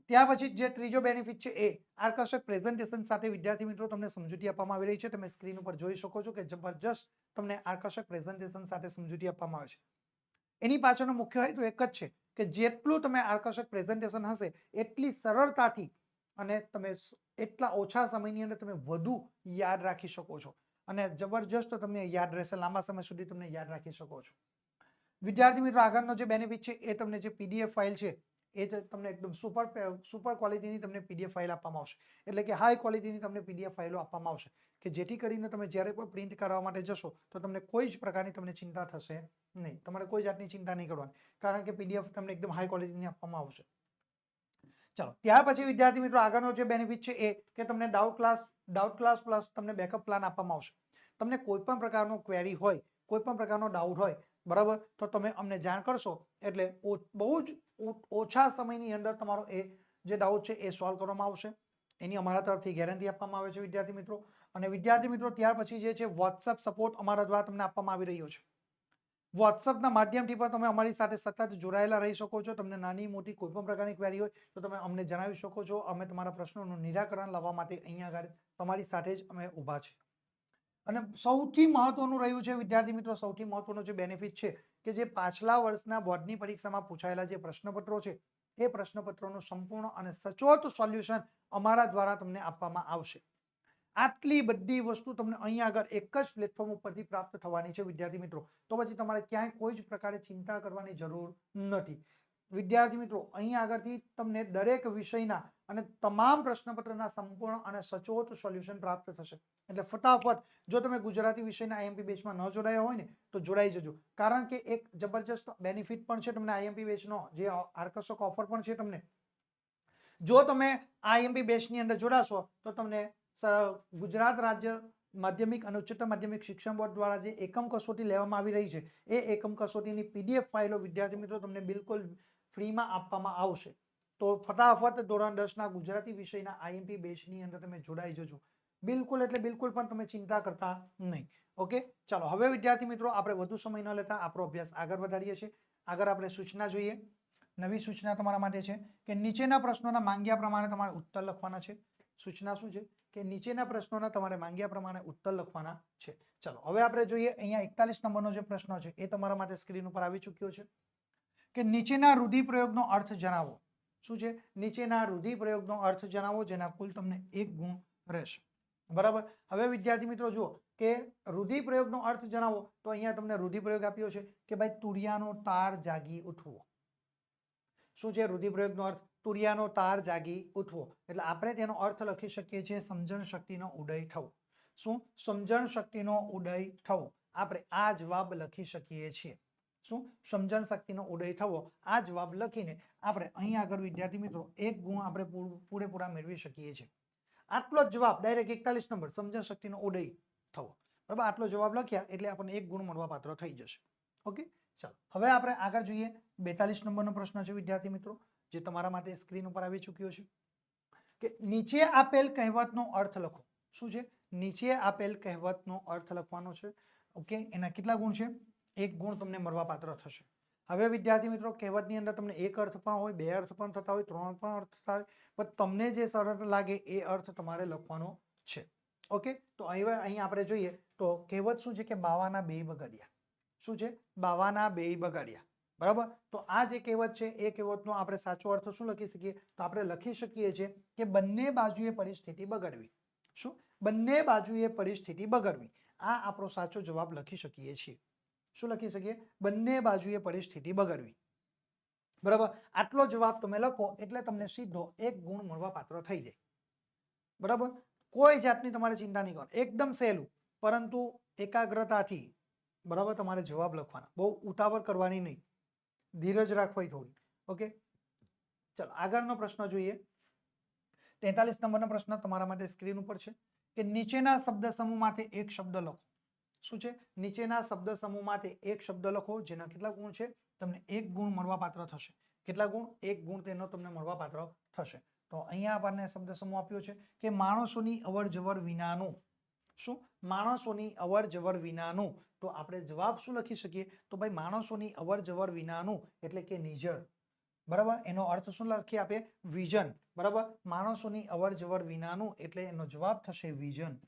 ત્યાર પછી જે ત્રીજો બેનિફિટ છે એ આકર્ષક પ્રેઝન્ટેશન સાથે વિદ્યાર્થી મિત્રો તમને સમજૂતી આપવામાં આવી રહી છે. તમે સ્ક્રીન ઉપર જોઈ શકો છો કે જબરજસ્ત તમને આકર્ષક પ્રેઝન્ટેશન સાથે સમજૂતી આપવામાં આવે છે. એની પાછળનો મુખ્ય હેતુ એક જ છે કે જેટલું તમે આકર્ષક પ્રેઝન્ટેશન હશે એટલી સરળતાથી અને તમે એટલા ઓછા સમયની અંદર તમે વધુ યાદ રાખી શકો છો અને જબરજસ્ત તમને યાદ રહેશે, લાંબા સમય સુધી તમને યાદ રાખી શકો છો. વિદ્યાર્થી મિત્રો, આગળનો જે બેનિફિટ છે એ તમને જે પીડીએફ ફાઇલ છે એ તમને એકદમ સુપર ક્વોલિટીની તમને પીડીએફ ફાઇલ આપવામાં આવશે. એટલે કે હાઈ ક્વોલિટીની તમને પીડીએફ ફાઇલો આપવામાં આવશે કે જેથી કરીને તમે જ્યારે પણ પ્રિન્ટ કરવા માટે જશો તો તમને કોઈ જ પ્રકારની તમને ચિંતા થશે નહીં. તમારે કોઈ જાતની ચિંતા નહીં કરવાની, કારણ કે પીડીએફ તમને એકદમ હાઈ ક્વોલિટીની આપવામાં આવશે. ચાલો, ત્યાર પછી વિદ્યાર્થી મિત્રો, આગળનો જે બેનિફિટ છે એ કે તમને ડાઉટ ક્લાસ પ્લસ તમને બેકઅપ પ્લાન આપવામાં આવશે. તમને કોઈ પણ પ્રકારનો ક્વેરી હોય, કોઈ પણ પ્રકારનો ડાઉટ હોય, બરાબર, તો તમે અમને જાણ કરશો એટલે બહુ જ ઓછા સમયની અંદર તમારો એ જે ડાઉટ છે એ સોલ્વ કરવામાં આવશે. એની અમારા તરફથી ગેરંટી આપવામાં આવે છે વિદ્યાર્થી મિત્રો. અને વિદ્યાર્થી મિત્રો, ત્યાર પછી જે છે વોટ્સઅપ સપોર્ટ અમારા દ્વારા તમને આપવામાં આવી રહ્યો છે. વોટ્સઅપના માધ્યમથી પણ તમે અમારી સાથે સતત જોડાયેલા રહી શકો છો. તમને નાની મોટી કોઈ પણ પ્રકારની ક્વેરી હોય તો તમે અમને જણાવી શકો છો. અમે તમારા પ્રશ્નોનું નિરાકરણ લાવવા માટે અહીંયા આગળ તમારી સાથે જ અમે ઊભા છે. અને સૌથી મહત્વનું રહ્યું છે વિદ્યાર્થી મિત્રો, સૌથી મહત્વનો જે બેનિફિટ છે કે જે પાછલા વર્ષના બોર્ડની પરીક્ષામાં પૂછાયેલા જે પ્રશ્નપત્રો છે એ પ્રશ્નપત્રોનું સંપૂર્ણ અને સચોટ સોલ્યુશન અમારા દ્વારા તમને આપવામાં આવશે. આટલી બધી વસ્તુ તમને અહીંયા આગળ એક જ પ્લેટફોર્મ ઉપરથી પ્રાપ્ત થવાની છે વિદ્યાર્થી મિત્રો. તો પછી તમારે ક્યાંય કોઈ જ પ્રકારે ચિંતા કરવાની જરૂર નથી. વિદ્યાર્થી મિત્રો, અહીંયા આગળથી તમને દરેક વિષયના અને તમામ પ્રશ્નપત્રના સંપૂર્ણ અને સચોટ સોલ્યુશન પ્રાપ્ત થશે. એટલે ફટાફટ જો તમે ગુજરાતી વિષયના આઈએમપી બેચમાં ન જોડાયા હોય ને તો જોડાઈ જજો, કારણ કે એક જબરજસ્ત બેનિફિટ પણ છે તમને આઈએમપી બેચનો, જે આકર્ષક ઓફર પણ છે તમને. જો તમે આઈએમપી બેચની અંદર જોડાશો તો તમને ગુજરાત રાજ્ય માધ્યમિક અને ઉચ્ચતર માધ્યમિક શિક્ષણ બોર્ડ દ્વારા જે એકમ કસોટી લેવામાં આવી રહી છે એ એકમ કસોટીની પીડીએફ ફાઇલો વિદ્યાર્થી મિત્રો તમને બિલકુલ ફ્રીમાં આપવામાં આવશે. તો ફટાફટ ધોરણ 10ના ગુજરાતી વિષયના આઈએમપી બેચની અંદર તમે જોડાઈ જજો. બિલકુલ એટલે બિલકુલ પણ તમે ચિંતા કરતા નહીં. ઓકે, ચાલો હવે વિદ્યાર્થી મિત્રો આપણે વધુ સમય ન લેતા આપણો અભ્યાસ આગળ વધારીએ છીએ. આગળ આપણે સૂચના જોઈએ. નવી સૂચના તમારા માટે છે કે નીચેના પ્રશ્નોના માંગ્યા પ્રમાણે તમારે ઉત્તર લખવાના છે. સૂચના શું છે કે નીચેના પ્રશ્નોના તમારે માંગ્યા પ્રમાણે ઉત્તર લખવાના છે. ચાલો હવે આપણે જોઈએ. અહીંયા 41 નંબરનો જે પ્રશ્ન છે એ તમારા માટે સ્ક્રીન ઉપર આવી ચૂક્યો છે કે નીચેના રૂઢિપ્રયોગનો અર્થ જણાવો. શું છે? નીચેના રૂઢિપ્રયોગનો અર્થ જણાવો, જેના કુલ તમને 1 ગુણ રહેશે. બરાબર. હવે વિદ્યાર્થી મિત્રો જુઓ કે રૂઢિપ્રયોગનો અર્થ જણાવો, તો અહીંયા તમને રૂઢિપ્રયોગ આપ્યો છે કે ભાઈ તુરિયાનો તાર જાગી ઉઠવો. શું છે રૂઢિપ્રયોગનો અર્થ? તુરિયાનો તાર જાગી ઉઠવો. એટલે આપણે તેનો અર્થ લખી શકીએ છીએ સમજણ શક્તિનો ઉદય થવો. શું? સમજણ શક્તિનો ઉદય થવો. આપણે આ જવાબ લખી શકીએ છીએ. શું? સમજણ શક્તિનો ઉદય થવો. આ જવાબ લખીને આપણે અહીં આગળ વિદ્યાર્થી મિત્રો 1 ગુણ આપણે પૂરેપૂરા મેળવી શકીએ છીએ. આટલો જ જવાબ, ડાયરેક્ટ 41 નંબર, સમજણ શક્તિનો ઉદય થવો. બરાબર, આટલો જવાબ લખ્યા એટલે આપણને 1 ગુણ મળવા પાત્ર થઈ જશે. ઓકે, ચાલો હવે આપણે આગળ જોઈએ. 42 નંબરનો પ્રશ્ન છે વિદ્યાર્થી મિત્રો, જે તમારા માટે સ્ક્રીન ઉપર આવી ચૂક્યો છે કે નીચે આપેલ કહેવતનો અર્થ લખો. શું છે? નીચે આપેલ કહેવતનો અર્થ લખવાનો છે. ઓકે, એના કેટલા ગુણ છે? 1 ગુણ તમને મળવા પાત્ર થશે. હવે વિદ્યાર્થી મિત્રો, કહેવતની અંદર તમને એક અર્થ પણ હોય, 2 અર્થ પણ થતા હોય, 3 પણ અર્થ થતા હોય, પણ તમને જે સરળ લાગે એ અર્થ તમારે લખવાનો છે. ઓકે, તો અહીં આપણે જોઈએ તો કહેવત શું છે કે બાવાના 2 બગાડ્યા. શું છે? બાવાના 2 બગાડ્યા. બરાબર. તો આ જે કહેવત છે એ કહેવતનો આપણે સાચો અર્થ શું લખી શકીએ? તો આપણે લખી શકીએ છીએ કે બંને બાજુએ પરિસ્થિતિ બગડવી. શું? બંને બાજુએ પરિસ્થિતિ બગડવી. આ આપણો સાચો જવાબ લખી શકીએ છીએ. શું લખી શકીએ? બંને બાજુએ પરિસ્થિતિ બગડવી. બરાબર. આટલો જવાબ તમે લખો એટલે તમને સીધો 1 ગુણ મળવા પાત્ર થઈ જાય. બરાબર. કોઈ જાતની તમારે ચિંતા નહીં કરવાની, એકદમ સહેલું, પરંતુ એકાગ્રતાથી બરાબર તમારે જવાબ લખવાના. બહુ ઉતાવળ કરવાની નહીં, ધીરજ રાખવી થોડી. ઓકે, ચાલો આગળનો પ્રશ્ન જોઈએ. 43 નંબરનો પ્રશ્ન તમારા માટે સ્ક્રીન ઉપર છે કે નીચેના શબ્દ સમૂહ માટે એક શબ્દ લખો. શું છે? નીચેના શબ્દ સમૂહ માટે એક શબ્દ લખો, જેના કેટલા ગુણ છે? તમને 1 ગુણ મળવા પાત્ર થશે. કેટલા ગુણ? 1 ગુણ તેનો તમને મળવા પાત્ર થશે. તો અહીંયા આપણને શબ્દ સમૂહ આપ્યો છે કે માણસોની અવર જવર વિનાનું. શું? માણસોની અવર જવર વિનાનું. તો આપણે જવાબ શું લખી શકીએ? તો ભાઈ માણસોની અવર જવર વિનાનું એટલે કે નિઝર. બરાબર. એનો અર્થ શું લખી આપે? વિઝન. બરાબર. માણસોની અવર જવર વિનાનું એટલે એનો જવાબ થશે વિઝન.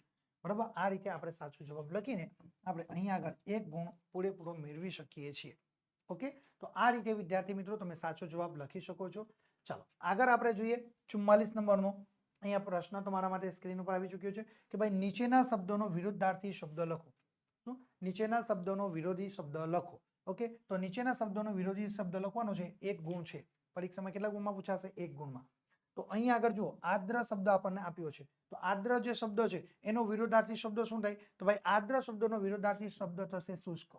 બરાબર. આ રીતે આપણે સાચો જવાબ લખીને આપણે અહીં આગળ 1 ગુણ પૂરેપૂરો મેળવી શકીએ છીએ. ઓકે, તો આ રીતે વિદ્યાર્થી મિત્રો તમે સાચો જવાબ લખી શકો છો. ચાલો આગળ આપણે જોઈએ 44 નંબરનો. અહીંયા પ્રશ્ન તમારા માટે સ્ક્રીન ઉપર આવી ચૂક્યો છે કે ભાઈ નીચેના શબ્દોનો વિરુદ્ધાર્થી શબ્દ લખો. શું? નીચેના શબ્દોનો વિરોધી શબ્દ લખો. ઓકે, તો નીચેના શબ્દોનો વિરોધી શબ્દ લખવાનો છે. 1 ગુણ છે. પરીક્ષામાં કેટલા ગુણમાં પૂછાશે? 1 ગુણમાં. તો અહીં આગળ જુઓ, આદ્ર શબ્દ આપણને આપ્યો છે. તો આદ્ર જે શબ્દ છે એનો વિરુદ્ધાર્થી શબ્દ શું થાય? તો ભાઈ આદ્ર શબ્દનો વિરુદ્ધાર્થી શબ્દ થશે શુષ્ક.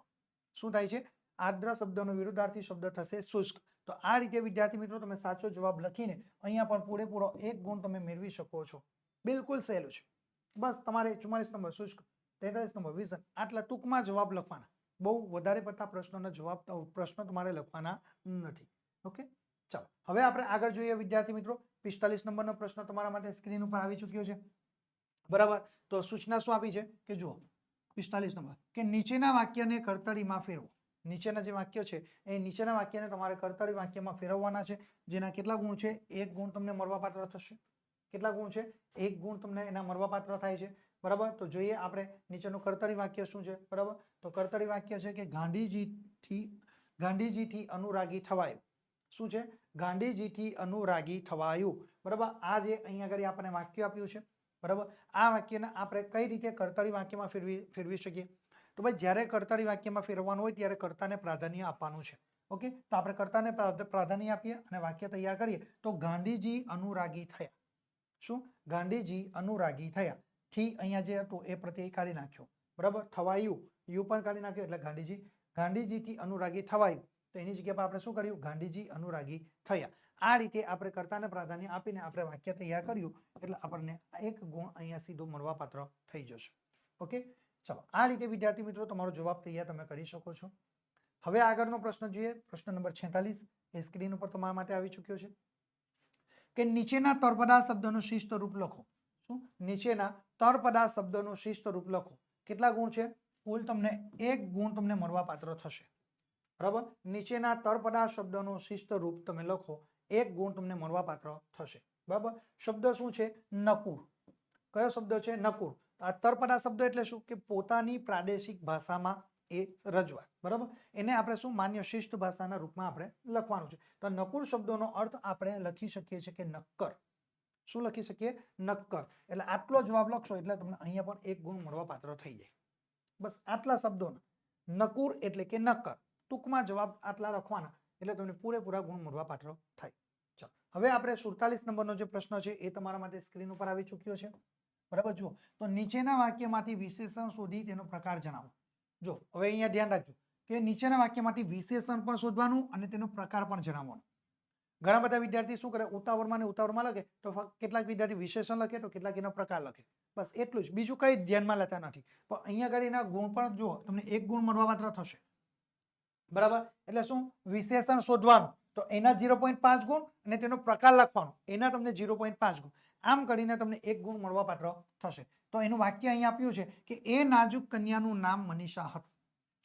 શું થાય છે? આદ્ર શબ્દનો વિરુદ્ધાર્થી શબ્દ થશે શુષ્ક. તો આ રીતે વિદ્યાર્થી મિત્રો તમે સાચો જવાબ લખીને અહીંયા પણ પૂરેપૂરો 1 ગુણ તમે મેળવી શકો છો. બિલકુલ સહેલું છે. બસ તમારે 44 નંબર શુષ્ક, 43 નંબર વિઝન, આટલા ટૂંકમાં જવાબ લખવાના. બહુ વધારે પડતા પ્રશ્નોના જવાબ પ્રશ્નો તમારે લખવાના નથી. ઓકે, ચાલો હવે આપણે આગળ જોઈએ વિદ્યાર્થી મિત્રો. 45 નંબરનો પ્રશ્ન તમારા માટે સ્ક્રીન ઉપર આવી ચૂક્યો છે. બરાબર. તો સૂચના શું આપી છે કે જુઓ 45 નંબર કે નીચેના વાક્યને કર્તરીમાં ફેરવો. નીચેના જે વાક્ય છે એ નીચેના વાક્યને તમારે કર્તરી વાક્યમાં ફેરવવાના છે, જેના કેટલા ગુણ છે? 1 ગુણ તમને મળવા પાત્ર થશે. કેટલા ગુણ છે? 1 ગુણ તમને એના મળવાપાત્ર થાય છે, બરાબર. તો જોઈએ આપણે નીચેનું કર્તરી વાક્ય શું છે, બરાબર. તો કર્તરી વાક્ય છે કે ગાંધીજીથી અનુરાગી થવાયું. શું છે? ગાંધીજીથી અનુરાગી થવાયું, બરાબર. આ જે અહીંયા આગળ આપણને વાક્ય આપ્યું છે, બરાબર. આ વાક્યને આપણે કઈ રીતે કર્તરી વાક્યમાં ફેરવી શકીએ? તો ભાઈ જ્યારે કર્તરી વાક્યમાં ફેરવવાનું હોય ત્યારે કર્તાને પ્રાધાન્ય આપવાનું છે. ઓકે, તો આપણે કર્તાને પ્રાધાન્ય આપીએ અને વાક્ય તૈયાર કરીએ. તો ગાંધીજી અનુરાગી થયા. શું? ગાંધીજી અનુરાગી થયા. થી અહીંયા જે હતું એ પ્રત્યય કાઢી નાખ્યો, બરાબર. થવાયું, યુ પણ કાઢી નાખ્યો એટલે ગાંધીજીથી અનુરાગી થવાયું. તો એની જગ્યા પર આપણે શું કર્યું? ગાંધીજી અનુરાગી થયા. આ રીતે આપણે કર્તાને પ્રાધાન્ય આપીને આપણે વાક્ય તૈયાર કર્યું એટલે આપણને 1 ગુણ અહીંયા સીધો મળવાપાત્ર થઈ જશે. ઓકે, ચલો આ રીતે વિદ્યાર્થી મિત્રો તમારો જવાબ તૈયાર તમે કરી શકો છો. હવે આગળનો પ્રશ્ન જોઈએ, પ્રશ્ન નંબર 46 એ સ્ક્રીન ઉપર તમારા માટે આવી ચૂક્યો છે કે નીચેના તળપદા શબ્દનું શિષ્ટ રૂપ લખો. શું? નીચેના તળપદા શબ્દનું શિષ્ટ રૂપ લખો. કેટલા ગુણ છે? કુલ તમને 1 ગુણ તમને મળવાપાત્ર થશે, બરાબર. નીચેના તળપદા શબ્દનું શિષ્ટ રૂપ તમે લખો, 1 ગુણ તમને મળવાપાત્ર થશે, બરાબર. શબ્દ શું છે? નકુર. કયો શબ્દ છે? નકુર. આ તળપદા શબ્દ એટલે શું? કે પોતાની પ્રાદેશિક ભાષામાં એ રજૂઆત, બરાબર. એને આપણે શું? માન્ય શિષ્ટ ભાષાના રૂપમાં આપણે લખવાનું છે. તો નકુર શબ્દોનો અર્થ આપણે લખી શકીએ છીએ કે નક્કર. શું લખી શકીએ? નક્કર. એટલે આટલો જવાબ લખશો એટલે તમને અહીંયા પણ 1 ગુણ મળવાપાત્ર થઈ જાય. બસ આટલા શબ્દોના. નકુર એટલે કે નક્કર. ટૂંકમાં જવાબ આટલા લખવાના એટલે તમને પૂરેપૂરા ગુણ મળવાપાત્ર થાય. ચાલો હવે આપણે 47 નંબરનો જે પ્રશ્ન છે એ તમારા માટે સ્ક્રીન ઉપર આવી ચૂક્યો છે, બરાબર. જુઓ, તો નીચેના વાક્યમાંથી વિશેષણ શોધી તેનો પ્રકાર જણાવો. જો હવે અહીંયા ધ્યાન રાખજો કે નીચેના વાક્યમાંથી વિશેષણ પણ શોધવાનું અને તેનો પ્રકાર પણ જણાવવાનો. ઘણા બધા વિદ્યાર્થી શું કરે? ઉતાવળમાં લખે તો કેટલાક વિદ્યાર્થી વિશેષણ લખે તો કેટલાક એનો પ્રકાર લખે. બસ એટલું જ, બીજું કઈ ધ્યાનમાં લેતા નથી. પણ અહીંયા આગળ એના ગુણ પણ જુઓ, તમને 1 ગુણ મળવાપાત્ર થશે, બરાબર. એટલે શું? વિશેષણ શોધવાનું તો એના 0.5 ગુણ અને તેનો પ્રકાર લખવાનો એના તમને 0.5 ગુણ. આમ કરીને તમને 1 ગુણ મળવાપાત્ર થશે. તો એનું વાક્ય અહીંયા આપ્યું છે કે એ નાજુક કન્યાનું નામ મનીષા હતું.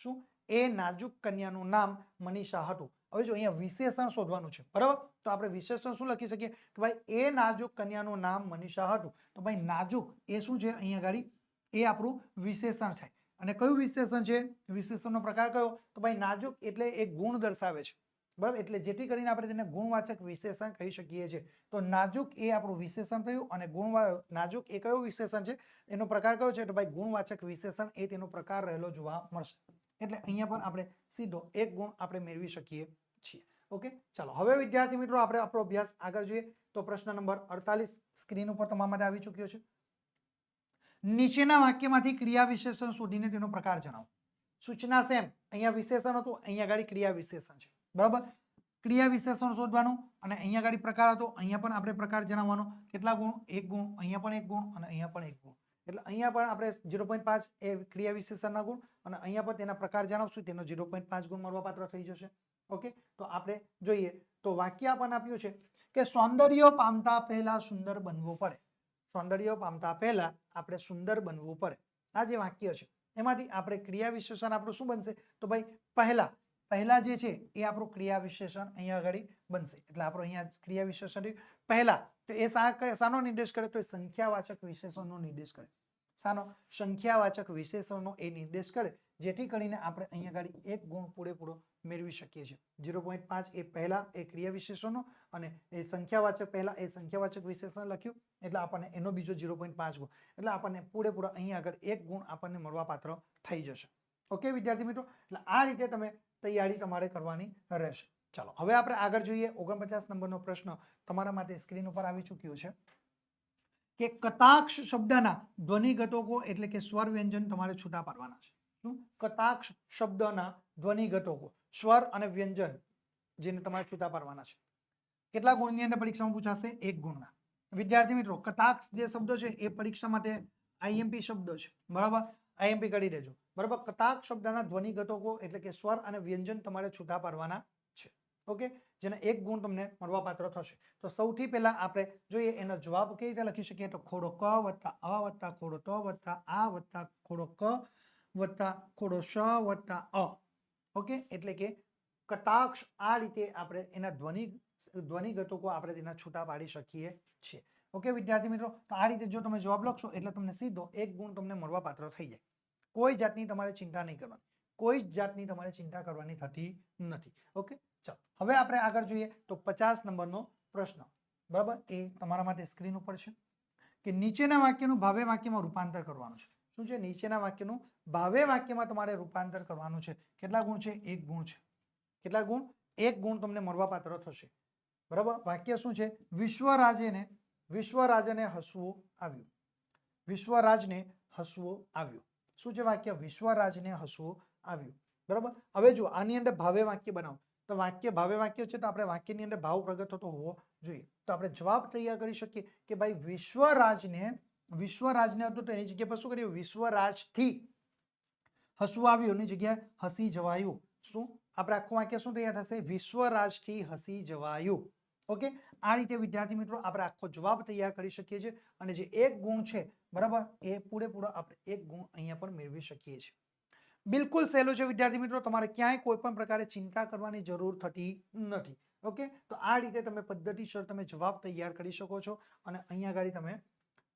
શું? એ નાજુક કન્યાનું નામ મનીષા હતું. હવે જો અહીંયા વિશેષણ શોધવાનું છે, બરાબર. તો આપણે વિશેષણ શું લખી શકીએ કે ભાઈ એ નાજુક કન્યાનું નામ મનીષા હતું. તો ભાઈ નાજુક એ શું છે? અહીંયા ગાડી એ આપણું વિશેષણ છે. અને કયું વિશેષણ છે? વિશેષણનો પ્રકાર કયો? તો ભાઈ નાજુક એટલે એક ગુણ દર્શાવે છે, બરાબર. એટલે જેથી કરીને આપણે તેને ગુણવાચક વિશેષણ કહી શકીએ છીએ. તો નાજુક એ આપણું વિશેષણ થયું અને નાજુક એ કયો વિશેષણ છે? એનો પ્રકાર કયો છે? તો ભાઈ ગુણવાચક વિશેષણ એ તેનો પ્રકાર રહેલો જોવા મળશે. એટલે અહીંયા પણ આપણે સીધો 1 ગુણ આપણે મેળવી શકીએ છીએ. ઓકે, ચાલો હવે વિદ્યાર્થી મિત્રો આપણે આપણો અભ્યાસ આગળ જોઈએ. તો પ્રશ્ન નંબર 48 સ્ક્રીન ઉપર તમારા માટે આવી ચૂક્યો છે. નીચેના વાક્યમાંથી ક્રિયા વિશેષણ શોધીને તેનો પ્રકાર જણાવો. સૂચના સેમ, અહીંયા વિશેષણ હતું, અહીંયા આગળ ક્રિયા વિશેષણ છે, બરાબર. ક્રિયા વિશેષણ શોધવાનું અને અહીંયા આગળ પ્રકાર હતો, અહીંયા પણ આપણે પ્રકાર જણાવવાનો. કેટલા ગુણ? 1 ગુણ. અહીંયા પણ 1 ગુણ અને અહીંયા પણ 1 ગુણ. એટલે અહીંયા પણ આપણે 0.5 એ ક્રિયા વિશેષણના ગુણ અને અહીંયા પણ તેના પ્રકાર જણાવશું, તેનો 0.5 ગુણ મળવાપાત્ર થઈ જશે. ઓકે, તો આપણે જોઈએ તો વાક્ય આપણને આપ્યું છે કે સૌંદર્ય પામતા પહેલા સુંદર બનવું પડે. સૌંદર્ય પામતા પહેલા આપણે સુંદર બનવું પડે. આ જે વાક્ય છે એમાંથી આપણે ક્રિયા વિશેષણ આપણું શું બનશે? તો ભાઈ પહેલા જે છે એ આપણું ક્રિયા વિશેષણ અહીંયા આગળ બનશે. એટલે આપણો અહીંયા ક્રિયા વિશેષણ પહેલા તો એ શાનો નિર્દેશ કરે? તો એ સંખ્યાવાચક વિશેષણનો નિર્દેશ કરે. શાનો? સંખ્યાવાચક વિશેષણનો એ નિર્દેશ કરે, જેથી કરીને આપણે અહીંયા આગળ 1 ગુણ પૂરેપૂરો મેળવી શકીએ છીએ. 0.5 એ પહેલા એ ક્રિયા વિશેષણનો અને એ સંખ્યાવાચક પહેલા એ સંખ્યાવાચક વિશેષણ લખ્યું એટલે આપણને એનો બીજો 0.5 ગુણ. એટલે આપણને પૂરેપૂરા અહીંયા આગળ 1 ગુણ આપણને મળવાપાત્ર થઈ જશે. ઓકે વિદ્યાર્થી મિત્રો, એટલે આ રીતે તમે તૈયારી તમારે કરવાની રહેશે. ચાલો હવે આપણે આગળ જોઈએ. 49 નંબરનો પ્રશ્ન તમારા માટે સ્ક્રીન ઉપર આવી ચૂક્યો છે કે કટાક્ષ શબ્દના ધ્વનિઘટકો એટલે કે સ્વર વ્યંજન તમારે છૂટા પાડવાના છે. શું? કટાક્ષ શબ્દના ધ્વનિઘટકો સ્વર અને વ્યંજન જેને તમારે છૂટા પાડવાના છે. કેટલા ગુણની અંદર પરીક્ષામાં પૂછાશે? 1 ગુણના. વિદ્યાર્થી મિત્રો કટાક્ષ જે શબ્દ છે એ પરીક્ષા માટે આઈએમપી શબ્દ છે, બરાબર. આઈએમપી કરી દેજો, બરાબર. કટાક્ષ શબ્દના ધ્વનિઘટકો એટલે કે સ્વર અને વ્યંજન તમારે છૂટા પાડવાના છે. ઓકે, જેના 1 ગુણ તમને મળવાપાત્ર થશે. તો સૌથી પહેલા આપણે જોઈએ એનો જવાબ કેવી રીતે લખી શકીએ. તો ખોડો ક વત્તા અ વત્તા ખોડો ત વત્તા આ વત્તા ખોડો ક વત્તા ખોડો શ વત્તા અ. ઓકે, એટલે કે કટાક્ષ આ રીતે આપણે એના ધ્વનિઘટકો આપણે તેના છૂટા પાડી શકીએ છીએ. ઓકે વિદ્યાર્થી મિત્રો, તો આ રીતે જો તમે જવાબ લખશો એટલે તમને સીધો 1 ગુણ તમને મળવા પાત્ર થઈ જાય. કોઈ જાતની તમારે ચિંતા નહીં કરવાની, કોઈ જ જાતની તમારે ચિંતા કરવાની થતી નથી. ઓકે, ચાલો હવે આપણે આગળ જોઈએ તો 50 નંબરનો પ્રશ્ન. બરાબર, એ તમારા માટે સ્ક્રીન ઉપર છે કે નીચેના વાક્યનું ભાવે વાક્યમાં રૂપાંતર કરવાનું છે. શું છે? નીચેના વાક્યનું ભાવે વાક્યમાં તમારે રૂપાંતર કરવાનું છે. કેટલા ગુણ છે? 1 ગુણ છે. કેટલા ગુણ? 1 ગુણ તમને મળવાપાત્ર થશે. બરાબર, વાક્ય શું છે? વિશ્વરાજને હસવું આવ્યું. વિશ્વરાજને હસવું આવ્યું. શું છે વાક્ય? વિશ્વરાજને હસવું આવ્યું. બરાબર, હવે જો આની અંદર ભાવે વાક્ય બનાવો તો વાક્ય ભાવે વાક્ય છે તો આપણે વાક્યની અંદર ભાવ પ્રગટ થતો હોવો જોઈએ. તો આપણે જવાબ તૈયાર કરી શકીએ કે ભાઈ વિશ્વરાજને હતું તો એની જગ્યા પર શું કર્યું? વિશ્વરાજથી હસવું આવ્યું ની જગ્યાએ હસી જવાયું. શું આપણે આખું વાક્ય શું તૈયાર થશે? વિશ્વરાજથી હસી જવાયું. ઓકે, આ રીતે વિદ્યાર્થી મિત્રો આપણે આખો જવાબ તૈયાર કરી શકીએ છીએ અને જે 1 ગુણ છે બરાબર એ પૂરેપૂરો આપણે 1 ગુણ અહીંયા પણ મેળવી શકીએ છીએ. બિલકુલ સહેલું છે વિદ્યાર્થી મિત્રો, તમારે ક્યાંય કોઈ પણ પ્રકારે ચિંતા કરવાની જરૂર થતી નથી. ઓકે, તો આ રીતે તમે પદ્ધતિસર તમે જવાબ તૈયાર કરી શકો છો અને અહીંયા આગળ તમે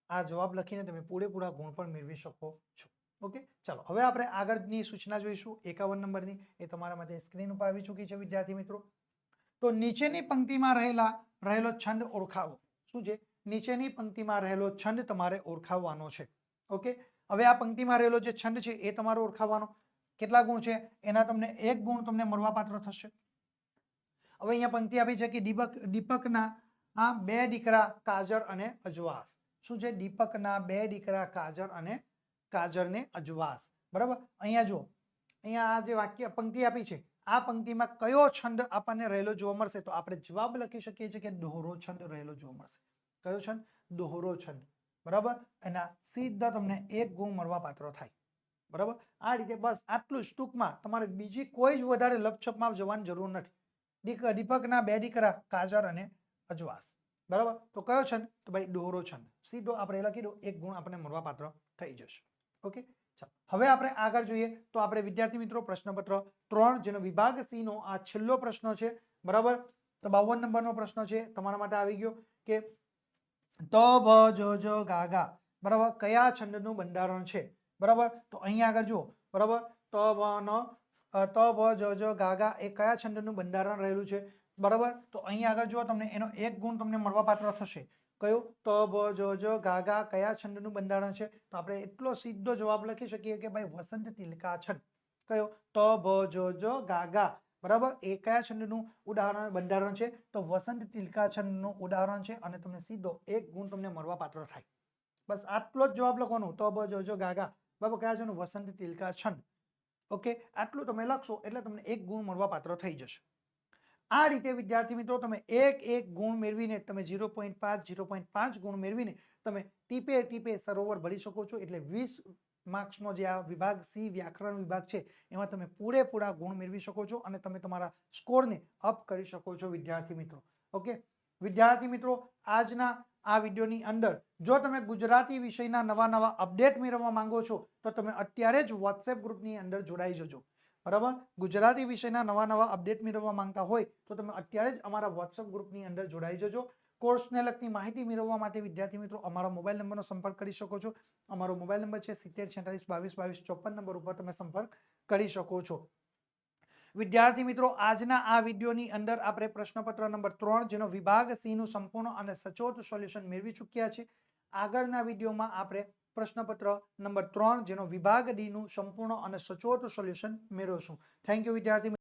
આ જવાબ લખીને તમે પૂરેપૂરા ગુણ પણ મેળવી શકો છો. ઓકે, ચાલો હવે આપણે આગળની સૂચના જોઈશું 51 નંબરની. એ તમારા માટે સ્ક્રીન ઉપર આવી ચૂકી છે વિદ્યાર્થી મિત્રો. તો નીચેની પંક્તિમાં રહેલો છંદ ઓળખાવો. શું છે? નીચેની પંક્તિમાં રહેલો છંદ તમારે ઓળખાવવાનો છે. ઓકે, હવે આ પંક્તિમાં રહેલો જે છંદ છે એ તમારે ઓળખાવવાનો. કેટલા ગુણ છે? એના તમને 1 ગુણ તમને મળવાપાત્ર થશે. હવે અહીંયા પંક્તિ આપી છે કે દીપકના 2 દીકરા કાજર અને અજવાસ. શું છે? દીપકના 2 દીકરા કાજર ને અજવાસ. બરાબર, અહીંયા જો અહીંયા આ જે વાક્ય પંક્તિ આપી છે આ પંક્તિમાં કયો છંદ આપણને રહેલો જોવા મળશે? તો આપણે જવાબ લખી શકીએ છીએ કે દોહરો છંદ રહેલો જોવા મળશે. કયો છંદ? દોહરો છંદ. બરાબર, એના સીધા તમને 1 ગુણ મળવા પાત્ર થાય. બરાબર, આ રીતે બસ આટલું જ ટૂંકમાં, તમારે બીજી કોઈ જ વધારે લપછપમાં જવાની જરૂર નથી. દીપકના 2 દીકરા કાજર અને અજવાસ. બરાબર, તો કયો છંદ? તો ભાઈ દોહરો છંદ. સીધો આપણે લખી દો, 1 ગુણ આપણને મળવા પાત્ર થઈ જશે. ઓકે, હવે આપણે આગળ જોઈએ તો આપણે વિદ્યાર્થી મિત્રો પ્રશ્નપત્ર 3 જેનો વિભાગ સી નો આ છેલ્લો પ્રશ્ન છે. બરાબર, તો 52 નંબરનો પ્રશ્ન છે તમારા માટે આવી ગયો કે ત ભ જ જ ગા ગા બરાબર કયા છંદનું બંધારણ છે? બરાબર, તો અહીંયા આગળ જુઓ. બરાબર, ત ભ જ જ ગા ગા એ કયા છંદનું બંધારણ રહેલું છે? બરાબર, તો અહીંયા આગળ જુઓ તમને એનો 1 ગુણ તમને મળવાપાત્ર થશે. કયો? ત ભ જ જ ગા ગા કયા છંદનું બંધારણ છે? તો આપણે એટલો સીધો જવાબ લખી શકીએ કે ભાઈ વસંત તિલકા છંદ. કયો? ત ભ જ જ ગા ગા. બરાબર, એ કયા છંદનું બંધારણ છે? તો વસંત તિલકા છંદનું ઉદાહરણ છે અને તમને સીધો 1 ગુણ તમને મળવાપાત્ર થાય. બસ આટલો જ જવાબ લખવાનો. ત ભ જ જ ગા ગા. બરાબર, કયા છંદ? વસંત તિલકા છંદ. ઓકે, આટલું તમે લખશો એટલે તમને 1 ગુણ મળવાપાત્ર થઈ જશે. આ રીતે વિદ્યાર્થી મિત્રો તમે 1 ગુણ મેળવીને તમે 0.5 ગુણ મેળવીને તમે ટીપે ટીપે સરોવર ભરી શકો છો. એટલે 20 માર્ક્સનો જે આ વિભાગ સી વ્યાકરણ વિભાગ છે એમાં તમે પૂરેપૂરા ગુણ મેળવી શકો છો અને તમે તમારા સ્કોરને અપ કરી શકો છો વિદ્યાર્થી મિત્રો. ઓકે વિદ્યાર્થી મિત્રો, આજના આ વિડીયોની અંદર જો તમે ગુજરાતી વિષયના નવા અપડેટ મેળવવા માંગો છો તો તમે અત્યારે જ વોટ્સએપ ગ્રુપની અંદર જોડાઈ જજો. બરાબર, ગુજરાતી વિષયના નવા અપડેટ મેળવવા માંગતા હોય તો તમે અત્યારે જ અમારા વોટ્સએપ ગ્રુપની અંદર જોડાઈ જજો. કોર્સને લગતી માહિતી મેળવવા માટે વિદ્યાર્થી મિત્રો અમારા મોબાઈલ નંબરનો સંપર્ક કરી શકો છો. અમારો મોબાઈલ નંબર છે 7046222254 નંબર ઉપર તમે સંપર્ક કરી શકો છો. વિદ્યાર્થી મિત્રો, આજના આ વિડીયોની અંદર આપણે પ્રશ્નપત્ર નંબર 3 જેનો વિભાગ સી નું સંપૂર્ણ અને સચોટ સોલ્યુશન મેળવી ચૂક્યા છે. આગળના વિડીયોમાં આપણે પ્રશ્નપત્ર નંબર 3 જેનો વિભાગ ડી નું સંપૂર્ણ અને સચોટ સોલ્યુશન મેળવશું. થેન્ક યુ વિદ્યાર્થી